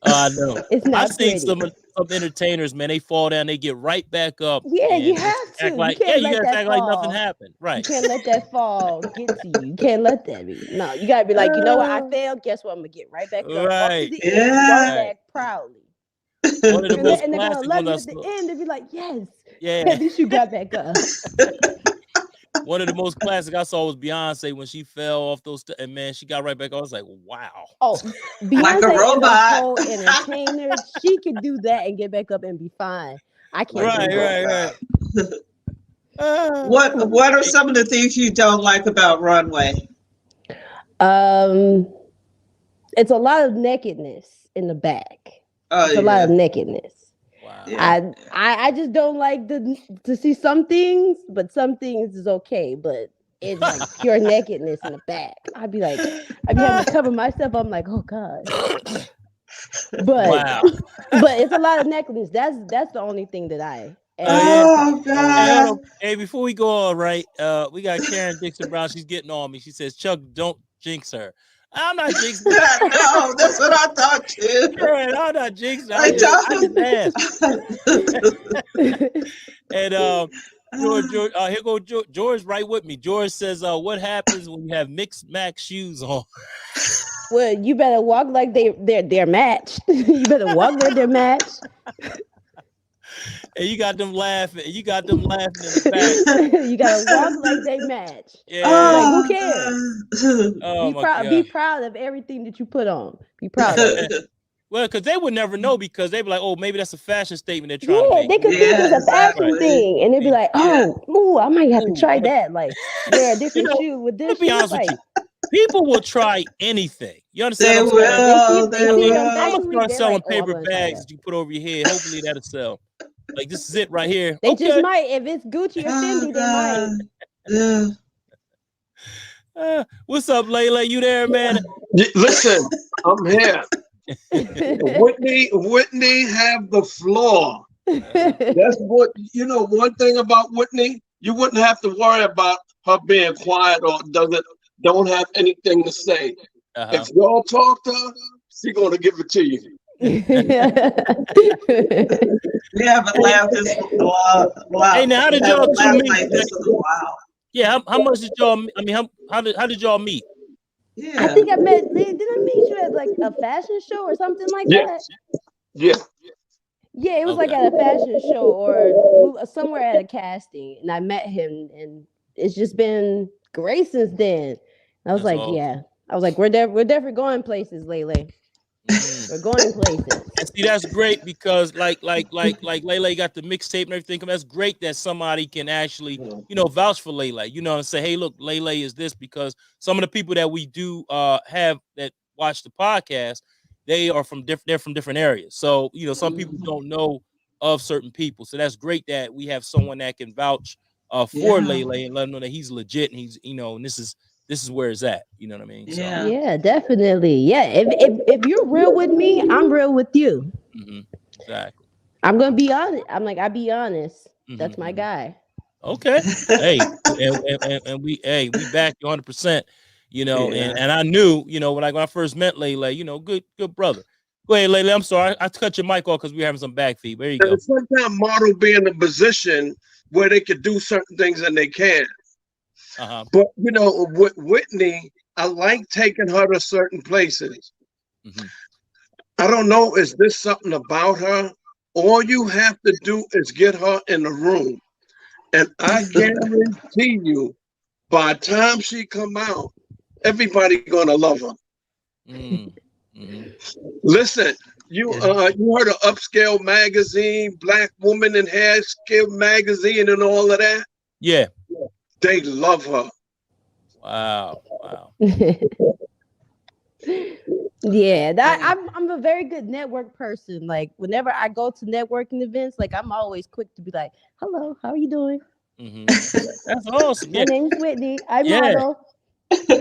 Speaker 3: I know.
Speaker 4: It's
Speaker 3: I've
Speaker 4: not
Speaker 3: seen
Speaker 4: pretty.
Speaker 3: some entertainers, man. They fall down, they get right back up,
Speaker 4: Yeah, you
Speaker 3: and just
Speaker 4: have
Speaker 3: act
Speaker 4: to. You
Speaker 3: like, yeah,
Speaker 4: can't
Speaker 3: you
Speaker 4: let
Speaker 3: guys
Speaker 4: that
Speaker 3: act like nothing
Speaker 4: fall.
Speaker 3: happened.
Speaker 4: You
Speaker 3: Right.
Speaker 4: can't let that fall get to you. You can't let that be. No, you gotta be like, you know what? I failed. Guess what? I'm gonna get right back up. Walk to
Speaker 3: Right.
Speaker 4: the end. Walk
Speaker 2: Yeah.
Speaker 3: Right.
Speaker 4: back proudly.
Speaker 3: One of the most
Speaker 4: And they're gonna
Speaker 3: classic
Speaker 4: love
Speaker 3: ones
Speaker 4: you
Speaker 3: I
Speaker 4: at the
Speaker 3: saw.
Speaker 4: end. They'll be like, yes,
Speaker 3: Yeah.
Speaker 4: at least you got back up.
Speaker 3: One of the most classic I saw was Beyonce when she fell off those and man, she got right back. I was like, wow.
Speaker 4: Oh,
Speaker 2: Like a
Speaker 4: Beyonce is a
Speaker 2: robot.
Speaker 4: whole entertainer. She could do that and get back up and be fine. I can't
Speaker 2: Like a
Speaker 4: do that.
Speaker 3: Right.
Speaker 2: robot.
Speaker 3: Ah.
Speaker 2: What are some of the things you don't like about runway?
Speaker 4: Um, it's a lot of nakedness in the back.
Speaker 2: Oh
Speaker 4: It's a lot
Speaker 2: yeah.
Speaker 4: of nakedness.
Speaker 3: Wow.
Speaker 2: Yeah.
Speaker 4: I just don't like to see some things, but some things is okay. But it's like pure nakedness in the back. I'd be having to cover myself. I'm like, oh God. But
Speaker 3: Wow.
Speaker 4: but it's a lot of necklaces. That's the only thing that I.
Speaker 2: Oh
Speaker 3: Hey, hold
Speaker 2: God.
Speaker 3: on. Hey, before we go on, right? We got Karen Dixon Brown. She's getting on me. She says, "Chuck, don't jinx her." I'm not jinxing.
Speaker 2: No, that's what I thought too.
Speaker 3: Karen, I'm not jinxing.
Speaker 2: I
Speaker 3: I just asked. And George, here go George right with me. George says, "What happens when you have mixed max shoes on?"
Speaker 4: Well, you better walk like they're matched. You better walk like they're matched.
Speaker 3: And you got them laughing. You got them laughing in the back.
Speaker 4: You gotta walk like they match.
Speaker 3: Yeah.
Speaker 4: Like, who
Speaker 2: Oh,
Speaker 4: cares?
Speaker 3: Oh my God.
Speaker 4: Be proud of everything that you put on. Be proud of it.
Speaker 3: Well, because they would never know, because they'd be like, "Oh, maybe that's a fashion statement they're trying to make."
Speaker 4: They could think it's a fashion
Speaker 2: exactly.
Speaker 4: thing, and they'd be like, "Oh, ooh, I might have to
Speaker 3: Ooh.
Speaker 4: try that." Like, wear a different shoe with
Speaker 3: I'll
Speaker 4: this
Speaker 3: be
Speaker 4: shoe.
Speaker 3: honest
Speaker 4: Like,
Speaker 3: with you. People will try anything. You
Speaker 2: They
Speaker 3: understand what I'm saying?
Speaker 2: will.
Speaker 4: they
Speaker 2: They
Speaker 4: see it
Speaker 2: will.
Speaker 4: on
Speaker 3: I'm gonna
Speaker 4: fashion week,
Speaker 3: start
Speaker 4: they're
Speaker 3: selling
Speaker 4: like, "Oh, I'm
Speaker 3: paper
Speaker 4: gonna try
Speaker 3: bags
Speaker 4: that."
Speaker 3: that you put over your head. Hopefully that'll sell. Like, this is it right here.
Speaker 4: They
Speaker 3: Okay.
Speaker 4: just might. If it's Gucci or Fendi, they might.
Speaker 2: Yeah.
Speaker 3: What's up, Layla? You there, man?
Speaker 5: Listen, I'm here. Whitney have the floor. That's what, one thing about Whitney, you wouldn't have to worry about her being quiet or don't have anything to say. If y'all talk to her, she's gonna give it to you.
Speaker 2: We haven't laughed this loud.
Speaker 3: Hey, now how did y'all two meet?
Speaker 2: Like this in a while.
Speaker 3: Yeah, how much did y'all? I mean, how did y'all meet?
Speaker 2: Yeah.
Speaker 4: I think I met. Did I meet you at like a fashion show or something like that?
Speaker 5: Yeah.
Speaker 4: Yeah, it was like at a fashion show or somewhere at a casting, and I met him, and it's just been great since then. I was
Speaker 3: That's
Speaker 4: like,
Speaker 3: awesome.
Speaker 4: yeah. I was like, we're definitely going places, Lele. We're going places.
Speaker 3: And see, that's great, because like Lele got the mixtape and everything. That's great that somebody can actually, vouch for Lele, and say, hey, look, Lele is this, because some of the people that we do have that watch the podcast, they're from different areas. So, some people don't know of certain people. So that's great that we have someone that can vouch for Lele and let him know that he's legit, and he's, and this is where it's at. You know what I mean? So.
Speaker 4: Yeah, definitely. Yeah. If you're real with me, I'm real with you.
Speaker 3: Exactly.
Speaker 4: I'm gonna be honest. I be honest. That's my guy.
Speaker 3: Okay. Hey, and we back you 100%. And I knew, when I first met Lele, good brother. Go ahead, Lele. I'm sorry, I cut your mic off because we were having some back feed. There you go.
Speaker 5: Sometimes model be in a position where they could do certain things and they can. But with Whitney, I like taking her to certain places. I don't know, is this something about her? All you have to do is get her in the room, and I guarantee you, by the time she come out, everybody gonna love her. Listen, you heard of Upscale magazine, Black Woman in Hair Skill magazine, and all of that?
Speaker 3: Yeah.
Speaker 5: They love her.
Speaker 3: Wow.
Speaker 4: Yeah, I'm a very good network person. Like, whenever I go to networking events, like, I'm always quick to be like, "Hello, how are you doing?"
Speaker 3: That's awesome.
Speaker 4: My name's Whitney. I model.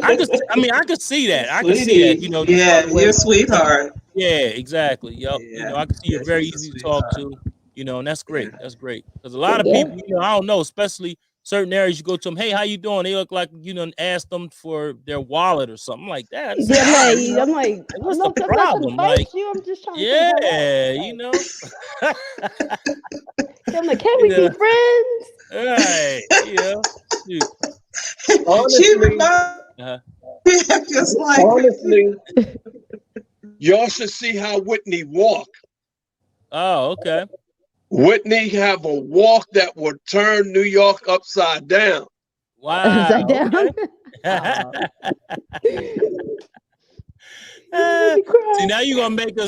Speaker 3: I could see that. I can see that.
Speaker 2: Yeah, you're a sweetheart.
Speaker 3: Yeah, exactly. Yep. I can see you're very easy to talk to. And that's great. That's great, because a lot of people, I don't know, especially certain areas, you go to them, hey, how you doing? They look like ask them for their wallet or something like that.
Speaker 4: I'm like,
Speaker 3: what's
Speaker 4: no,
Speaker 3: the problem?
Speaker 4: Like, I'm just trying to say hello. I'm like, can we be friends?
Speaker 3: Right.
Speaker 5: Honestly, y'all should see how Whitney walk.
Speaker 3: Oh, okay.
Speaker 5: Whitney have a walk that would turn New York upside down.
Speaker 3: Wow.
Speaker 4: Upside down.
Speaker 3: See, now you're gonna make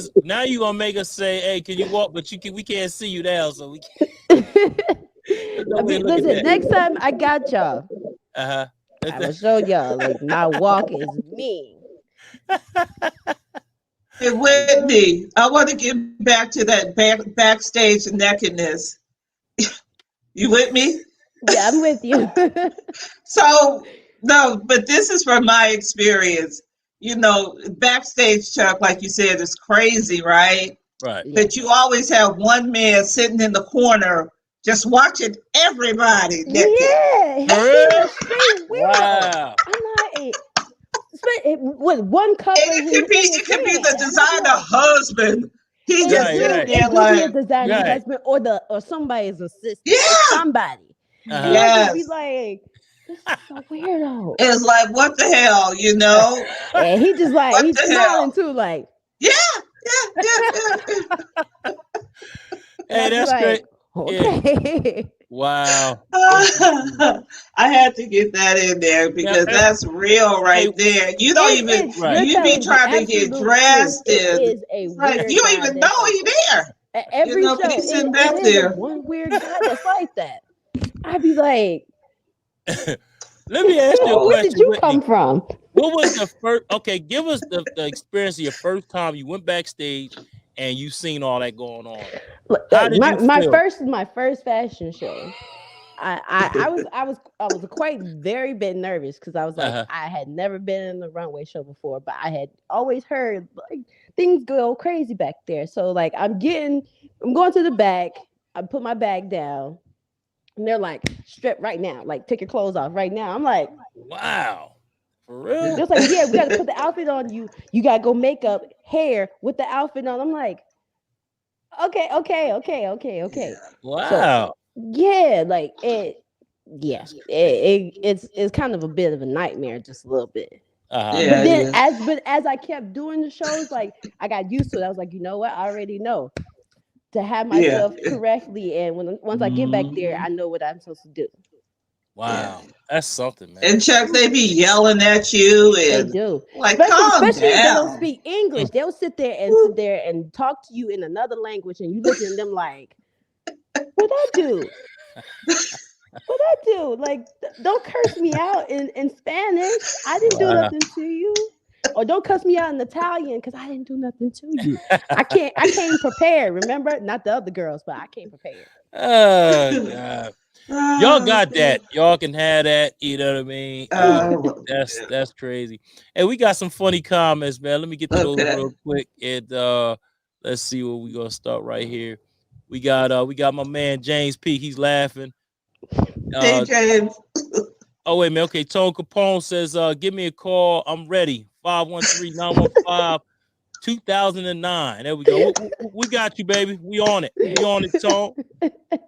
Speaker 3: us say, hey, can you walk? But we can't see you now, so we can't.
Speaker 4: Listen, next time I got y'all. I will show y'all, like, my walk is mean.
Speaker 2: Hey, Whitney, I want to get back to that backstage nakedness. You with me?
Speaker 4: Yeah, I'm with you.
Speaker 2: So no, but this is from my experience. Backstage, Chuck, like you said, is crazy, right?
Speaker 3: Right.
Speaker 4: Yeah.
Speaker 2: But you always have one man sitting in the corner just watching everybody.
Speaker 4: Yeah, he's
Speaker 3: For
Speaker 4: being
Speaker 3: real?
Speaker 4: a straight weirdo.
Speaker 3: Wow.
Speaker 4: I'm like, with one cup
Speaker 2: And
Speaker 4: in his
Speaker 2: it could be the
Speaker 4: hand. And I'm
Speaker 2: designer
Speaker 4: like,
Speaker 2: husband. He
Speaker 4: it
Speaker 2: just
Speaker 3: Right,
Speaker 2: sitting
Speaker 4: do
Speaker 3: right,
Speaker 2: there
Speaker 4: it do be a
Speaker 2: like,
Speaker 4: designer
Speaker 3: right.
Speaker 4: husband or somebody's assistant.
Speaker 2: yeah,
Speaker 4: It's somebody. And
Speaker 3: Uh-huh.
Speaker 4: I just be
Speaker 2: yes.
Speaker 4: like, this is a weirdo.
Speaker 2: It's like, what the hell,
Speaker 4: And he just like,
Speaker 2: What
Speaker 4: he's
Speaker 2: the
Speaker 4: smiling
Speaker 2: hell?
Speaker 4: too, like,
Speaker 2: Yeah, yeah.
Speaker 4: and
Speaker 3: Hey,
Speaker 4: I be
Speaker 3: that's great.
Speaker 4: like,
Speaker 3: Yeah.
Speaker 4: okay.
Speaker 3: Wow.
Speaker 2: I had to get that in there
Speaker 3: Now,
Speaker 2: because that's real
Speaker 3: hey,
Speaker 2: right there. You don't even,
Speaker 4: You're
Speaker 3: right.
Speaker 2: you be
Speaker 4: telling the
Speaker 2: trying to get
Speaker 4: absolute truth.
Speaker 2: dressed
Speaker 4: It
Speaker 2: and
Speaker 4: is a
Speaker 2: it's like,
Speaker 4: weird
Speaker 2: you don't
Speaker 4: guy
Speaker 2: even know
Speaker 4: that's like
Speaker 2: he
Speaker 4: that.
Speaker 2: there.
Speaker 4: At every
Speaker 2: But
Speaker 4: show,
Speaker 2: he's sitting
Speaker 4: it
Speaker 2: back
Speaker 4: is a
Speaker 2: there.
Speaker 4: one weird guy that's like that. I'd be like,
Speaker 3: Let me ask you a
Speaker 4: where did
Speaker 3: question,
Speaker 4: you come
Speaker 3: Whitney.
Speaker 4: from?
Speaker 3: What was the first? Okay, give us the experience of your first time you went backstage and you seen all that going on. How did you
Speaker 4: My
Speaker 3: feel?
Speaker 4: first fashion show. I was quite very bit nervous because I was like,
Speaker 3: Uh-huh.
Speaker 4: I had never been in a runway show before, but I had always heard like things go crazy back there. So like I'm going to the back, I put my bag down, and they're like, strip right now, like take your clothes off right now. I'm like,
Speaker 3: Wow. For real?
Speaker 4: they're like, yeah, we gotta put the outfit on you. You gotta go makeup, hair with the outfit on. I'm like, okay. So
Speaker 3: Wow.
Speaker 4: yeah, like it's kind of a bit of a nightmare, just a little bit.
Speaker 3: Uh-huh.
Speaker 2: Yeah,
Speaker 4: But
Speaker 2: it
Speaker 4: then
Speaker 2: is.
Speaker 4: as I kept doing the shows, like I got used to it. I was like, you know what? I already know to have
Speaker 2: Yeah.
Speaker 4: myself correctly, and once I get back there, I know what I'm supposed to do.
Speaker 2: Yeah.
Speaker 3: Wow. That's something, man.
Speaker 2: And Chuck, they be yelling at you
Speaker 4: They
Speaker 2: and
Speaker 4: do,
Speaker 2: like, calm
Speaker 4: especially if they don't
Speaker 2: down.
Speaker 4: speak English. They'll sit there and talk to you in another language, and you looking at them like, what I do? What I do? Like, don't curse me out in Spanish. I didn't do
Speaker 3: Wow.
Speaker 4: nothing to you. Or don't cuss me out in Italian because I didn't do nothing to you. I came prepared. Remember, not the other girls, but I came prepared.
Speaker 3: Oh God. Y'all
Speaker 2: Oh,
Speaker 3: got that. Y'all can have that. You know what I mean? That's crazy. Hey, we got some funny comments, man. Let me get to those
Speaker 2: okay.
Speaker 3: real quick. And let's see where we gonna start right here. We got my man James P. He's laughing.
Speaker 2: Hey, James.
Speaker 3: Oh, wait a minute. Okay, Tone Capone says, give me a call. I'm ready. 513-915-2009. There we go. We got you, baby. We on it. We on it, Tone.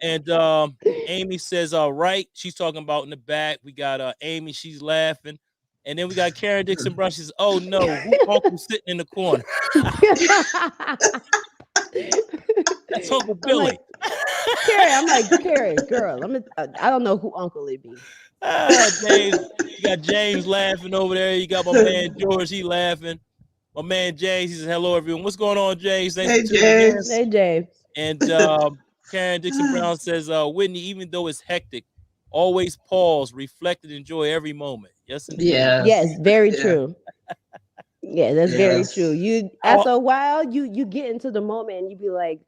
Speaker 3: And Amy says, all right. She's talking about in the back. We got Amy. She's laughing. And then we got Karen Dixon Brush. She says, oh, no. Who Uncle sitting in the corner? That's Uncle Billy.
Speaker 4: Carrie, girl. I don't know who Uncle it be.
Speaker 3: James, you got James laughing over there. You got my man George, he laughing. My man James, he says, hello, everyone. What's going on, James? Thanks
Speaker 2: Hey,
Speaker 3: for tuning in.
Speaker 2: James.
Speaker 4: Hey, James.
Speaker 3: And Karen Dixon Brown says, Whitney, even though it's hectic, always pause, reflect, and enjoy every moment. Yes, indeed.
Speaker 4: Yes, very true. Yeah, that's very true. You after a while, you get into the moment and you be like,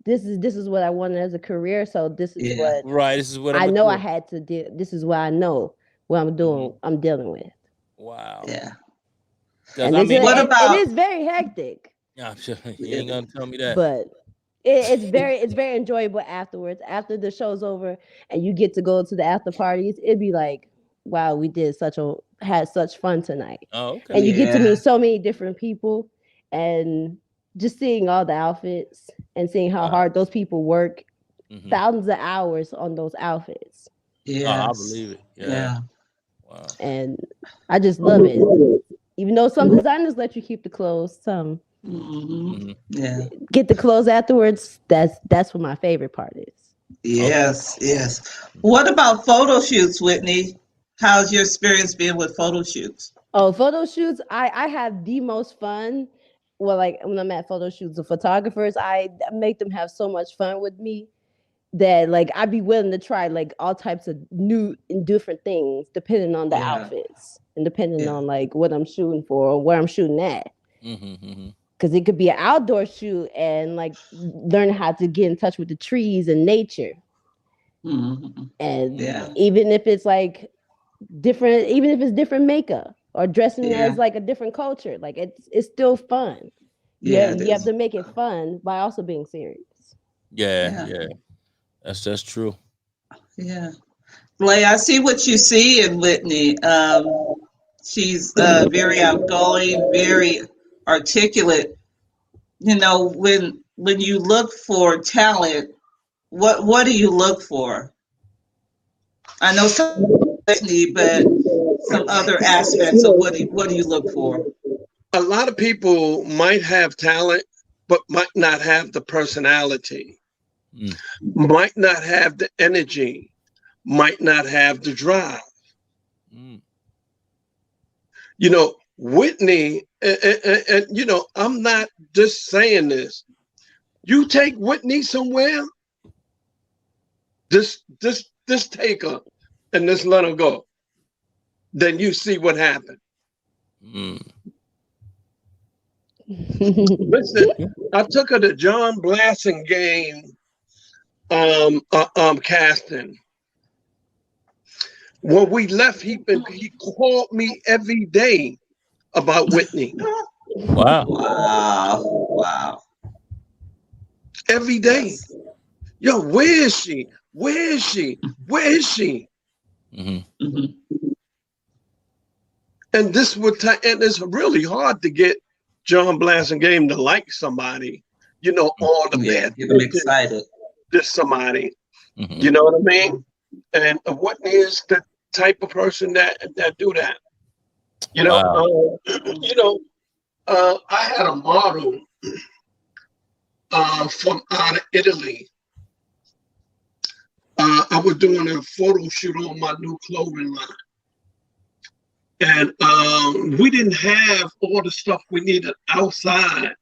Speaker 4: this is what I wanted as a career. So this is what
Speaker 3: This is what
Speaker 4: I know
Speaker 3: do.
Speaker 4: I had to do. This is what I know what I'm doing.
Speaker 3: Mm-hmm.
Speaker 4: I'm dealing with.
Speaker 3: Wow.
Speaker 2: Yeah.
Speaker 4: And
Speaker 2: what
Speaker 4: it is very hectic.
Speaker 3: I'm sure you ain't gonna tell me that.
Speaker 4: But it's very enjoyable afterwards. After the show's over and you get to go to the after parties, it'd be like, wow, we had such fun tonight.
Speaker 3: Oh, okay.
Speaker 4: And you get to meet so many different people and just seeing all the outfits and seeing how hard those people work, thousands of hours on those outfits.
Speaker 2: Yeah.
Speaker 3: I believe it. Yeah. Wow.
Speaker 4: And I just love it. Even though some designers let you keep the clothes, some get the clothes afterwards. That's what my favorite part is.
Speaker 2: Yes. What about photo shoots, Whitney? How's your experience been with photo shoots?
Speaker 4: Oh, photo shoots, I have the most fun. Well, like when I'm at photo shoots of photographers, I make them have so much fun with me that like I'd be willing to try like all types of new and different things depending on the outfits and depending on like what I'm shooting for or where I'm shooting at. Because it could be an outdoor shoot and like learn how to get in touch with the trees and nature.
Speaker 2: Mhm.
Speaker 4: And
Speaker 2: Yeah.
Speaker 4: even if it's like different, even if it's different makeup or dressing
Speaker 2: Yeah.
Speaker 4: as like a different culture, like it's still fun.
Speaker 2: Yeah, it
Speaker 4: You have
Speaker 2: is.
Speaker 4: to make it fun by also being serious.
Speaker 3: Yeah,
Speaker 2: Yeah.
Speaker 3: yeah. That's true.
Speaker 2: Yeah. Blay, I see what you see in Whitney. She's very outgoing, very articulate. You know, when you look for talent, what do you look for? I know some Whitney, but some other aspects of what do you look for?
Speaker 5: A lot of people might have talent, but might not have the personality,
Speaker 3: Mm.
Speaker 5: might not have the energy, might not have the drive.
Speaker 3: Mm.
Speaker 5: Whitney, and I'm not just saying this. You take Whitney somewhere, just take her and just let her go. Then you see what happened.
Speaker 3: Mm.
Speaker 5: Listen, I took her to John Blasting game casting. When we left, he called me every day about Whitney.
Speaker 3: Wow.
Speaker 2: Wow. Wow.
Speaker 5: Every day.
Speaker 2: Yes.
Speaker 5: Yo, where is she? Where is she? Where is she?
Speaker 3: Mm-hmm.
Speaker 2: Mhm.
Speaker 5: And and it's really hard to get John Blasting game to like somebody, all to pay
Speaker 2: Yeah, get them
Speaker 5: attention
Speaker 2: excited.
Speaker 5: to somebody.
Speaker 3: Mm-hmm.
Speaker 5: You know what I mean? And Whitney is the type of person that do that. You know,
Speaker 3: Wow.
Speaker 5: I had a model from out of Italy. I was doing a photo shoot on my new clothing line. And we didn't have all the stuff we needed outside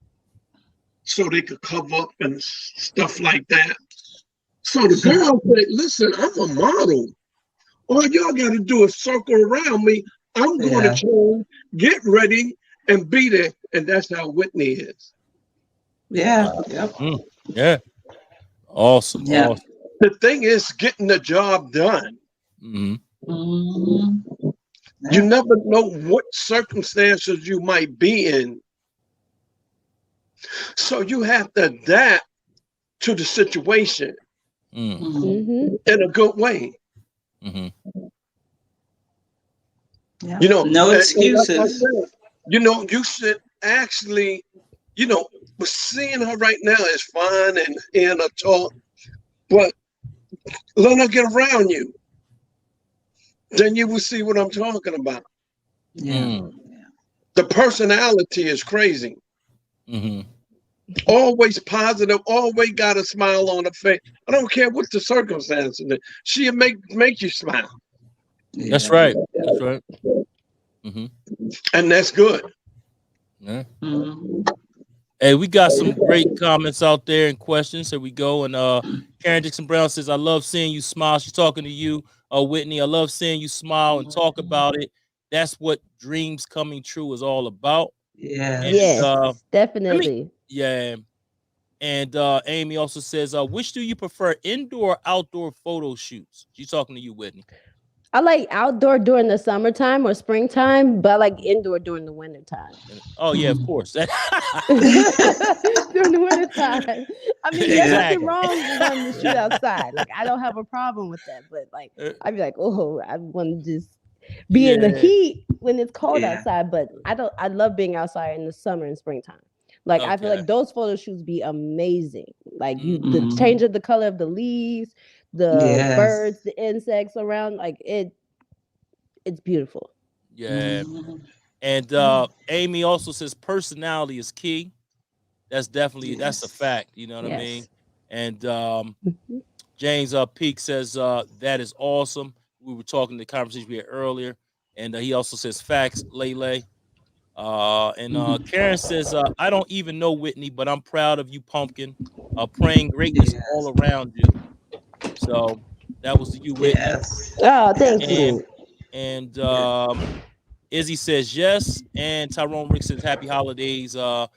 Speaker 5: so they could cover up and stuff like that. So the girl said, listen, I'm a model. All y'all got to do is circle around me. I'm going to
Speaker 2: Yeah.
Speaker 5: change, get ready, and be there. And that's how Whitney is.
Speaker 2: Yeah.
Speaker 3: Wow.
Speaker 2: Yep.
Speaker 3: Mm. Yeah. Awesome.
Speaker 2: Yeah.
Speaker 3: Awesome.
Speaker 5: The thing is getting the job done.
Speaker 3: Mm-hmm.
Speaker 2: Mhm.
Speaker 5: You
Speaker 2: Yeah.
Speaker 5: never know what circumstances you might be in. So you have to adapt to the situation
Speaker 3: Mm.
Speaker 2: Mhm.
Speaker 5: in a good way.
Speaker 3: Mm-hmm.
Speaker 2: Yeah.
Speaker 5: You know,
Speaker 2: No
Speaker 5: and like I
Speaker 2: excuses.
Speaker 5: said, you should actually, but seeing her right now is fine and hearing her talk, but let her get around you. Then you will see what I'm talking about.
Speaker 2: Yeah.
Speaker 3: Mm.
Speaker 5: The personality is crazy.
Speaker 3: Mm-hmm.
Speaker 5: Always positive, always got a smile on her face. I don't care what the circumstances. She'll make you smile.
Speaker 3: That's
Speaker 2: Yeah.
Speaker 3: right. That's right. Mm-hmm.
Speaker 5: And that's good.
Speaker 3: Yeah.
Speaker 2: Mhm.
Speaker 3: Hey, we got some great comments out there and questions. Here we go. And Karen Dixon Brown says, I love seeing you smile. She's talking to you, Whitney. I love seeing you smile and talk about it. That's what dreams coming true is all about. And
Speaker 2: Yes.
Speaker 4: Yes,
Speaker 3: let me,
Speaker 4: definitely.
Speaker 3: yeah. And Amy also says, which do you prefer, indoor or outdoor photo shoots? She's talking to you, Whitney.
Speaker 4: I like outdoor during the summertime or springtime, but I like indoor during the wintertime.
Speaker 3: Oh, yeah, of course.
Speaker 4: During the wintertime. I mean, there's
Speaker 2: Yeah.
Speaker 4: nothing
Speaker 3: Exactly.
Speaker 4: wrong with wanting to shoot outside. Like, I don't have a problem with that. But, like,
Speaker 3: Uh,
Speaker 4: I'd be like, oh, I want to just be in the
Speaker 3: yeah.
Speaker 4: heat when it's cold
Speaker 2: Yeah.
Speaker 4: outside. But I love being outside in the summer and springtime. Like, I feel
Speaker 3: Okay.
Speaker 4: like those photo shoots be amazing. Like, the
Speaker 3: Mm-hmm.
Speaker 4: change
Speaker 2: Mhm.
Speaker 4: of the color of the leaves, the
Speaker 2: Yes.
Speaker 4: birds, the insects around, like, it's beautiful.
Speaker 3: Yeah.
Speaker 2: Mhm.
Speaker 3: And
Speaker 2: Yeah.
Speaker 3: Amy also says personality is key. That's a
Speaker 2: Yes.
Speaker 3: fact. You know what I mean?
Speaker 4: Yes.
Speaker 3: And
Speaker 4: Mhm.
Speaker 3: James Peak says that is awesome. We were talking the conversation we had earlier, and he also says facts, Lele. And
Speaker 2: Mhm.
Speaker 3: Karen says I don't even know Whitney, but I'm proud of you, Pumpkin. Praying greatness
Speaker 2: Yes.
Speaker 3: all around you. So that was to you, Whitney.
Speaker 2: Yes.
Speaker 4: Oh, thank
Speaker 2: Yes.
Speaker 3: And
Speaker 4: you.
Speaker 3: and Izzy says yes, and Tyrone Rick says happy holidays to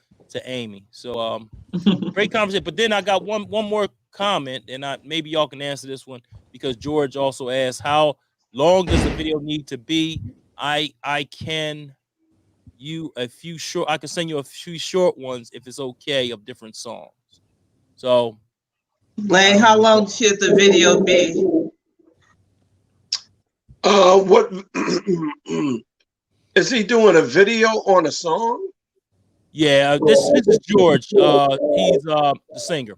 Speaker 3: Amy. So Great conversation. But then I got one more comment, and maybe y'all can answer this one because George also asked, how long does the video need to be? I can send you a few short ones if it's okay of different songs. So
Speaker 2: Lane, how long should the video be?
Speaker 5: What is he doing a video on a song?
Speaker 3: Yeah, this is George. He's the singer.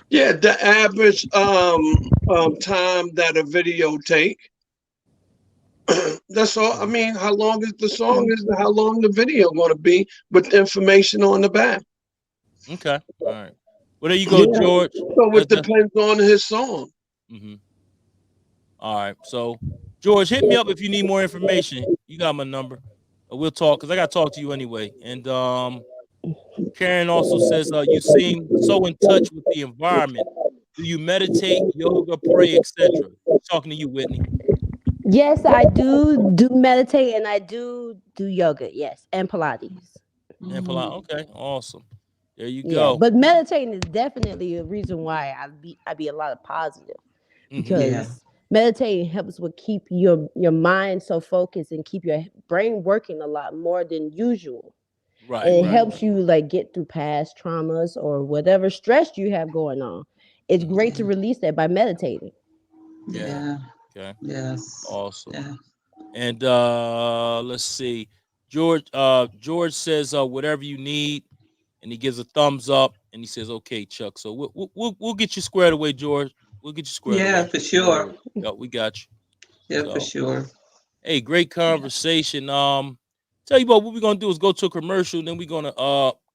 Speaker 5: Yeah, the average time that a video take. That's all. I mean, how long is the song? Is how long the video going to be with information on the back?
Speaker 3: Okay, all right. Well, there you go, George.
Speaker 5: So it depends on his song.
Speaker 3: Mm-hmm. All right. So, George, hit me up if you need more information. You got my number. We'll talk because I got to talk to you anyway. And Karen also says, you seem so in touch with the environment. Do you meditate, yoga, pray, etc.? Talking to you, Whitney.
Speaker 4: Yes, I do meditate, and I do yoga. Yes, and Pilates.
Speaker 3: And Pilates. Okay, awesome. There you go.
Speaker 4: But meditating is definitely a reason why I be a lot of positive, because meditating helps with keep your mind so focused and keep your brain working a lot more than usual.
Speaker 3: Right.
Speaker 4: And it helps you like get through past traumas or whatever stress you have going on. It's great to release that by meditating.
Speaker 2: Yeah.
Speaker 3: Okay.
Speaker 2: Yes.
Speaker 3: Awesome.
Speaker 2: Yeah.
Speaker 3: And let's see. George says whatever you need, and he gives a thumbs up, and he says, "Okay, Chuck." So we'll get you squared away, George. We'll get you squared away.
Speaker 2: Yeah, for sure.
Speaker 3: Yeah, we got you.
Speaker 2: Yeah, for sure.
Speaker 3: Hey, great conversation. Tell you what we're gonna do is go to a commercial, then we're gonna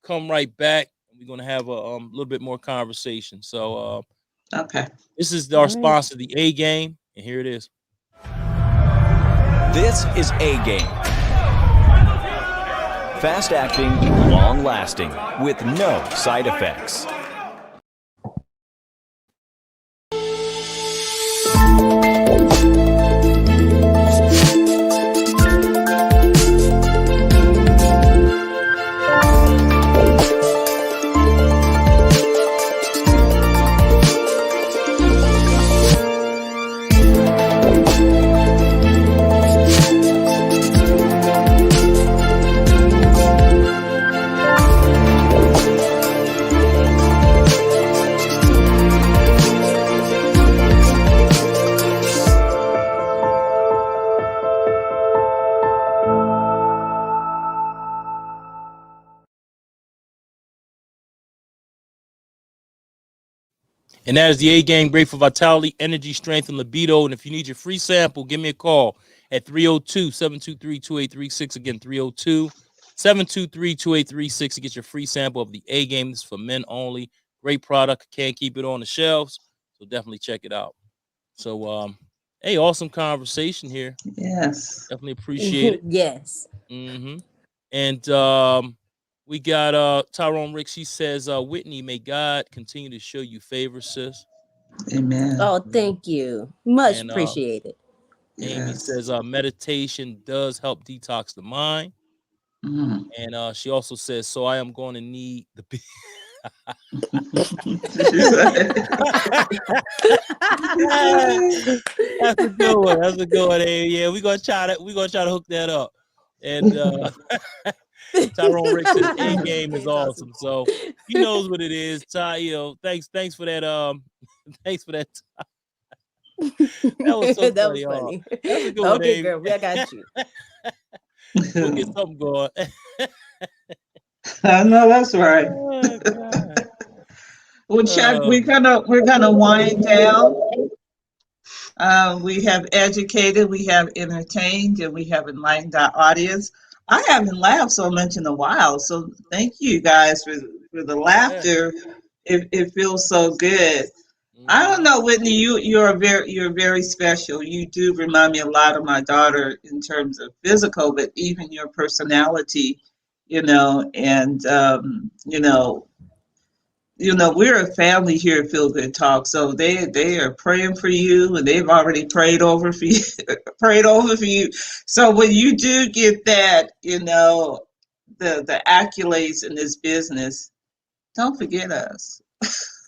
Speaker 3: come right back, and we're gonna have a little bit more conversation. So
Speaker 2: okay.
Speaker 3: This is our sponsor, the A Game, and here it is.
Speaker 6: This is A Game. Fast acting, long lasting, with no side effects.
Speaker 3: And that is the A Game, great for vitality, energy, strength, and libido. And if you need your free sample, give me a call at 302-723-2836. Again, 302-723-2836 to get your free sample of the A Game. This is for men only. Great product. Can't keep it on the shelves. So definitely check it out. So, hey, awesome conversation here.
Speaker 2: Yes.
Speaker 3: Definitely appreciate it.
Speaker 4: Yes.
Speaker 3: Mm-hmm. And we got Tyrone Ricks. He says, Whitney, may God continue to show you favor, sis.
Speaker 2: Amen.
Speaker 4: Oh, thank you. Much appreciated.
Speaker 3: Amy says meditation does help detox the mind.
Speaker 2: Mm.
Speaker 3: And she also says, so I am going to need the That's a good one. That's a good one. Hey, yeah, we're gonna try to hook that up. And Tyrone Rick says A Game is awesome. So he knows what it is. Ty, thanks for that. Thanks for that. That was so funny. That's a good one,
Speaker 4: okay, girl, I got you.
Speaker 3: We'll get something going.
Speaker 2: I know that's right.
Speaker 3: Oh, God.
Speaker 2: Well, Chuck, we're gonna wind down. We have educated, we have entertained, and we have enlightened our audience. I haven't laughed so much in a while, so thank you guys for the laughter. It feels so good. I don't know, Whitney. You're very special. You do remind me a lot of my daughter in terms of physical, but even your personality, and we're a family here at Feel Good Talk. So they are praying for you, and they've already prayed over for you. So when you do get that, the accolades in this business, Don't forget us.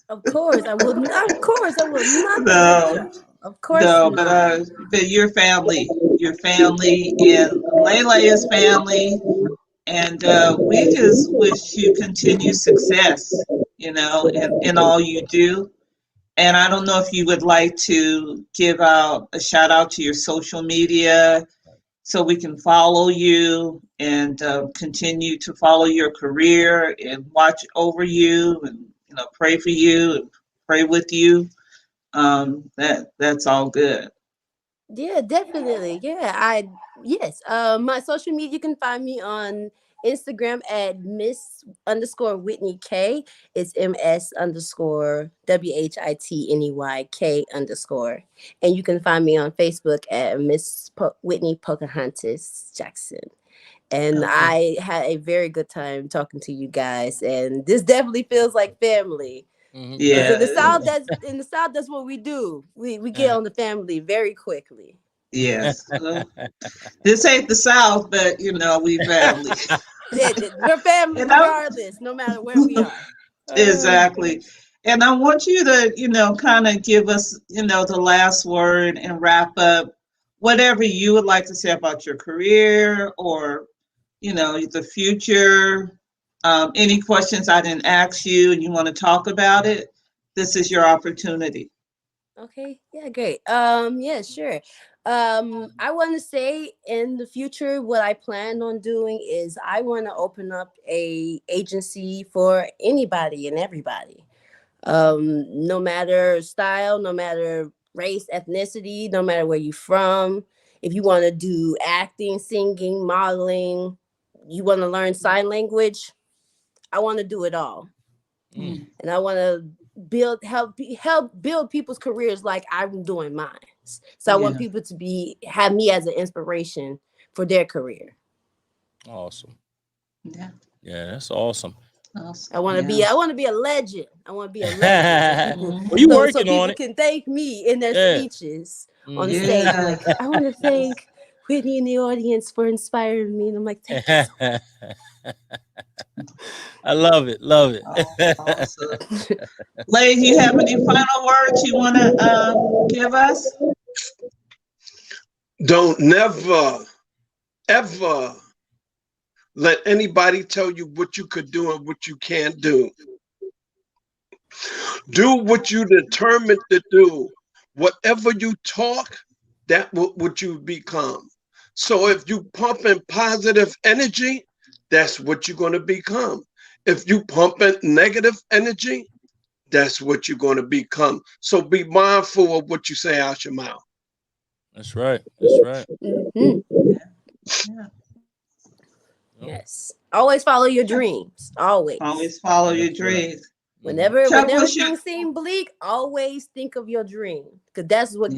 Speaker 4: Of course, I will not. Of course, I will not forget
Speaker 2: No,
Speaker 4: y'all. Of course
Speaker 2: no,
Speaker 4: not.
Speaker 2: but your family, and Layla is family, and we just wish you continued success, in all you do. And I don't know if you would like to give out a shout out to your social media so we can follow you and continue to follow your career and watch over you and pray for you and pray with you. That's all good.
Speaker 4: Yeah, definitely. Yeah, I yes. My social media, you can find me on Instagram at Miss_Whitney K. It's MS_WHITNEYK_. And you can find me on Facebook at Whitney Pocahontas Jackson. And
Speaker 2: Okay.
Speaker 4: I had a very good time talking to you guys, and this definitely feels like family. Because
Speaker 2: Yeah.
Speaker 4: in the South, that's what we do. We get on the family very quickly.
Speaker 2: Yes. This ain't the South, but we family.
Speaker 4: We're family
Speaker 2: You know?
Speaker 4: regardless, no matter where we are.
Speaker 2: Exactly. And I want you to, kind of give us, the last word and wrap up whatever you would like to say about your career or, the future. Any questions I didn't ask you and you want to talk about it, this is your opportunity.
Speaker 4: Okay, yeah, great. Yeah, sure. I want to say in the future, what I plan on doing is I want to open up a agency for anybody and everybody. No matter style, no matter race, ethnicity, no matter where you're from. If you want to do acting, singing, modeling, you want to learn sign language, I want to do it all. And I want to help build people's careers like I'm doing mine. So I want
Speaker 2: Yeah.
Speaker 4: people to have me as an inspiration for their career.
Speaker 3: Awesome.
Speaker 2: Yeah.
Speaker 3: Yeah, that's awesome.
Speaker 4: I
Speaker 2: Awesome.
Speaker 4: want to
Speaker 2: Yeah.
Speaker 4: be I want to be a legend. I want to be a legend so people
Speaker 3: Well, you
Speaker 4: so
Speaker 3: working on
Speaker 4: people
Speaker 3: it?
Speaker 4: can thank me in their
Speaker 3: Yeah.
Speaker 4: speeches on the
Speaker 3: Mhm.
Speaker 4: stage. Be
Speaker 2: Yeah.
Speaker 4: like, I want to thank Whitney in the audience for inspiring me. And I'm like, thank you so
Speaker 3: I love it. Love it.
Speaker 2: Awesome. Lay, do you have any final words you want to give us?
Speaker 5: Don't never, ever let anybody tell you what you could do and what you can't do. Do what you determined to do. Whatever you talk, that what you become. So if you pump in positive energy, that's what you're going to become. If you pump in negative energy, that's what you're going to become. So be mindful of what you say out your mouth.
Speaker 3: That's right. That's right.
Speaker 4: much.
Speaker 2: Yeah.
Speaker 4: Yes. Always follow your dreams. Always.
Speaker 2: Always follow
Speaker 3: That's
Speaker 2: your
Speaker 3: right.
Speaker 2: dreams.
Speaker 3: Mhm.
Speaker 2: Chuck,
Speaker 4: Whenever
Speaker 2: what's your
Speaker 4: things seem bleak, always think of your dream. Because
Speaker 2: yeah.
Speaker 4: that's what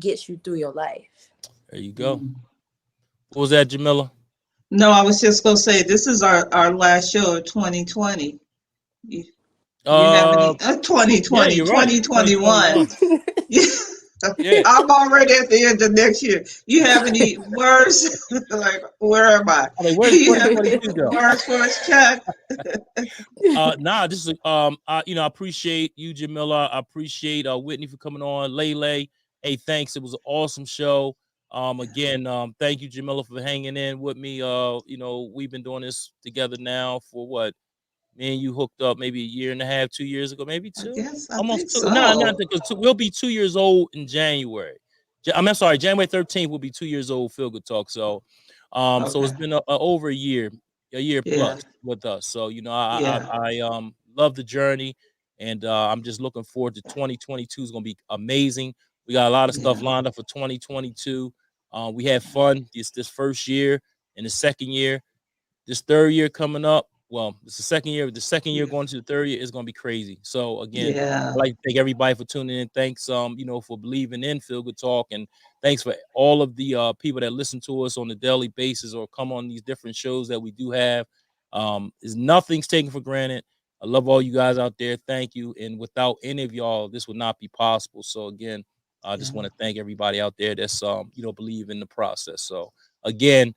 Speaker 4: gets you through your life.
Speaker 3: There you go. What was that, Jamila?
Speaker 2: No, I was just gonna say this is our last show of 2020. You have
Speaker 3: Uh,
Speaker 2: any
Speaker 3: yeah,
Speaker 2: 2020,
Speaker 3: you're right. 2021.
Speaker 2: 2021.
Speaker 3: Yeah.
Speaker 2: I'm already at the end of next year. You have any words? Like, where am I?
Speaker 3: I mean, where's
Speaker 2: You have any
Speaker 3: 2022 go?
Speaker 2: words for us, Chuck?
Speaker 3: Nah, this is I appreciate you, Jamila. I appreciate Whitney for coming on. Lele, hey, thanks. It was an awesome show. Again, thank you, Jamila, for hanging in with me. We've been doing this together now for what? Me and you hooked up maybe a year and a half, 2 years ago, maybe two,
Speaker 2: I think
Speaker 3: almost two. No, not
Speaker 2: so.
Speaker 3: because we'll be 2 years old in January. I'm sorry, January 13th will be 2 years old. Feel Good Talk. So it's
Speaker 2: Okay.
Speaker 3: been over a year
Speaker 2: Yeah.
Speaker 3: plus with us. So
Speaker 2: Yeah.
Speaker 3: I love the journey, and I'm just looking forward to 2022 is going to be amazing. We got a lot of stuff
Speaker 2: Yeah.
Speaker 3: lined up for 2022. We had fun this first year and the second year. This third year coming up, well, it's the second year. The second year going to the third year is going to be crazy. So again,
Speaker 2: Yeah.
Speaker 3: I'd like to thank everybody for tuning in. Thanks, for believing in Feel Good Talk, and thanks for all of the people that listen to us on a daily basis or come on these different shows that we do have. Is nothing's taken for granted. I love all you guys out there. Thank you. And without any of y'all, this would not be possible. So again, I just
Speaker 2: Yeah.
Speaker 3: want to thank everybody out there that's believe in the process. So again,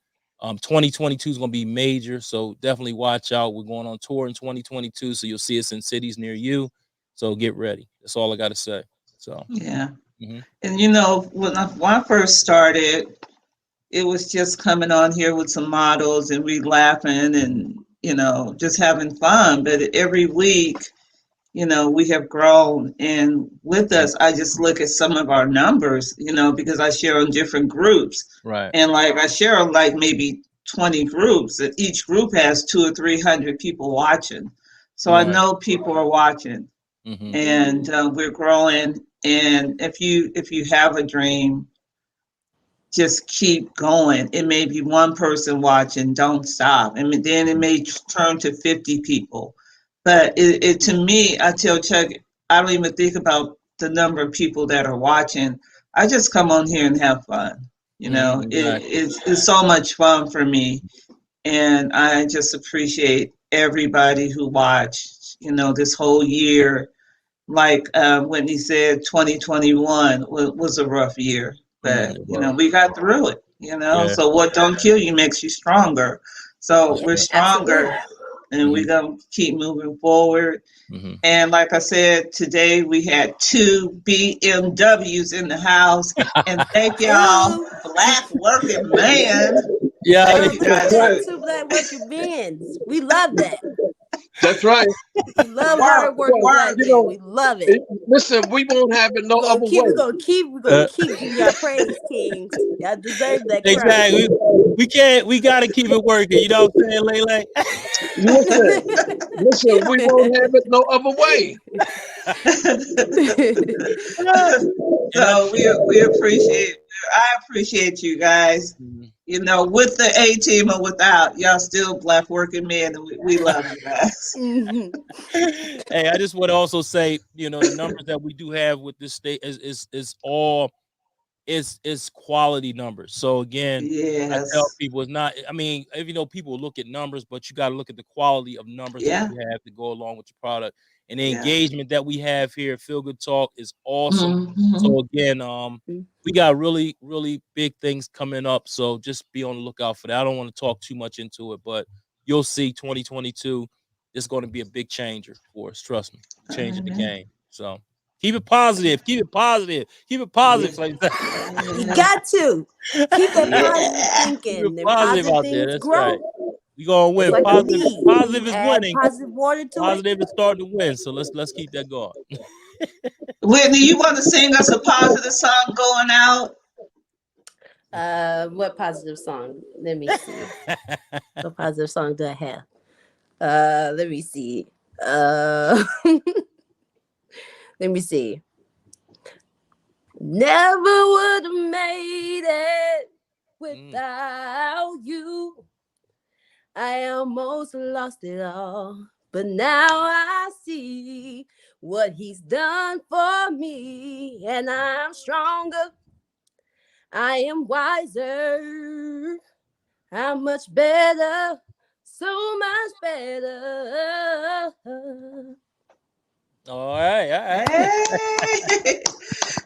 Speaker 3: 2022 is going to be major, so definitely watch out. We're going on tour in 2022, so you'll see us in cities near you. So get ready. That's all I got to say. So
Speaker 2: yeah. And when I first started, it was just coming on here with some models and we laughing and just having fun. But every week, we have grown, and with us, I just look at some of our numbers, because I share on different groups.
Speaker 3: Right.
Speaker 2: And like I share on like maybe 20 groups, and each group has 200 or 300 people watching. So I know people are watching, and we're growing. And if you have a dream, just keep going. It may be one person watching, don't stop. And then it may turn to 50 people. But it to me, I tell Chuck, I don't even think about the number of people that are watching. I just come on here and have fun.
Speaker 3: Exactly.
Speaker 2: It's so much fun for me. And I just appreciate everybody who watched, this whole year. Like Whitney said, 2021 was a rough year. But, we got through it, So what don't kill you makes you stronger. So we're stronger. Absolutely. And we're going to keep moving forward. And like I said, today we had 2 BMWs in the house. And thank y'all, Black working man.
Speaker 3: Yeah,
Speaker 4: look at that, 2 Black working men. We love that.
Speaker 5: That's right.
Speaker 4: We love hard-working Black men. We love it.
Speaker 5: Listen, we won't have it no other way.
Speaker 4: We're gonna keep giving y'all praise, Kings. Y'all deserve that.
Speaker 3: Exactly. We gotta keep it working. You know what I'm saying, Lele?
Speaker 5: Listen, we won't have it no other way.
Speaker 2: So we appreciate. I appreciate you guys. With the A team or without, y'all still Black working men, and we love you guys.
Speaker 3: Hey, I just want to also say, the numbers that we do have with this state is all quality numbers. So again, I tell people it's not. I mean, people look at numbers, but you got to look at the quality of numbers that you have to go along with your product. And the engagement that we have here at Feel Good Talk is awesome. So again, we got really, really big things coming up. So just be on the lookout for that. I don't want to talk too much into it, but you'll see 2022 is going to be a big changer for us. Trust me, changing the game. So keep it positive. Keep it positive. Keep it positive. Like that.
Speaker 4: You got to keep that positive thinking.
Speaker 3: Keep it positive out there. That's grow. Right. We gonna win.
Speaker 4: Like
Speaker 3: positive is winning.
Speaker 4: Positive water to
Speaker 3: positive is starting to win. So let's keep that going.
Speaker 2: Whitney, you want to sing us a positive song going out?
Speaker 4: What positive song? Let me see. What positive song do I have? Let me see. Let me see. Never would have made it without you. I almost lost it all, but now I see what he's done for me, and I'm stronger. I am wiser. I'm much better, so much better.
Speaker 3: All right.
Speaker 2: Hey.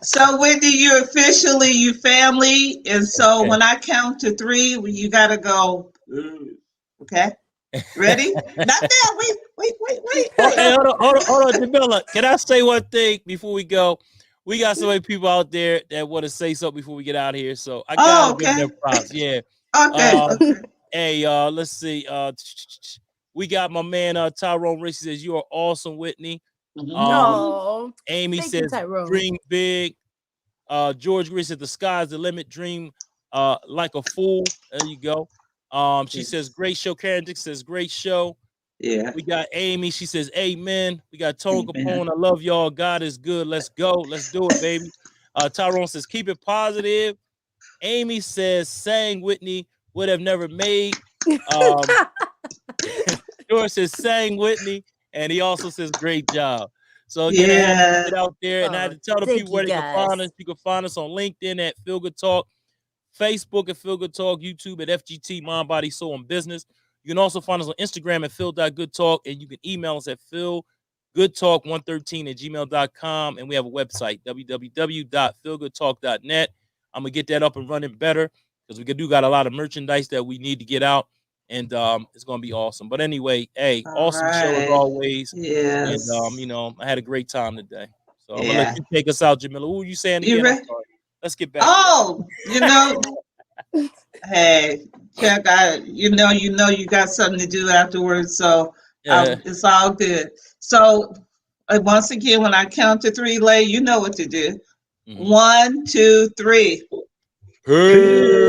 Speaker 2: So Whitney, you're officially you family, and so when I count to 3, you gotta go. Okay, ready? Not that. Wait.
Speaker 3: Hey, hold on, Jamila. Can I say one thing before we go? We got so many people out there that want to say something before we get out of here, so I gotta give them props. Yeah.
Speaker 2: Okay.
Speaker 3: Hey, let's see. We got my man Tyrone Rich says you are awesome, Whitney. Amy says dream big. George Gris says the sky's the limit. Dream like a fool. There you go. She says great show. Karen Dick says great show.
Speaker 2: Yeah.
Speaker 3: We got Amy. She says amen. We got Tone Capone. I love y'all. God is good. Let's go. Let's do it, baby. Tyrone says keep it positive. Amy says sang Whitney would have never made. George says sang Whitney, and he also says great job. So again, I had to get out there, and I had to tell the people where they can find us. You can find us on LinkedIn at Feel Good Talk, Facebook at Feel Good Talk, YouTube at FGT Mind, Body, Soul, and Business. You can also find us on Instagram at Phil.GoodTalk, and you can email us at philgoodtalk113@gmail.com, and we have a website, www.feelgoodtalk.net. I'm going to get that up and running better. because we got a lot of merchandise that we need to get out, and it's gonna be awesome. But anyway, hey, awesome show as always.
Speaker 2: Yes.
Speaker 3: And I had a great time today. So I'm gonna let you take us out, Jamila. What were you saying again? I'm sorry. Let's get back.
Speaker 2: Hey, check out. You got something to do afterwards, so it's all good. So once again, when I count to 3, Lay, you know what to do. 1, 2, 3.
Speaker 3: Peace.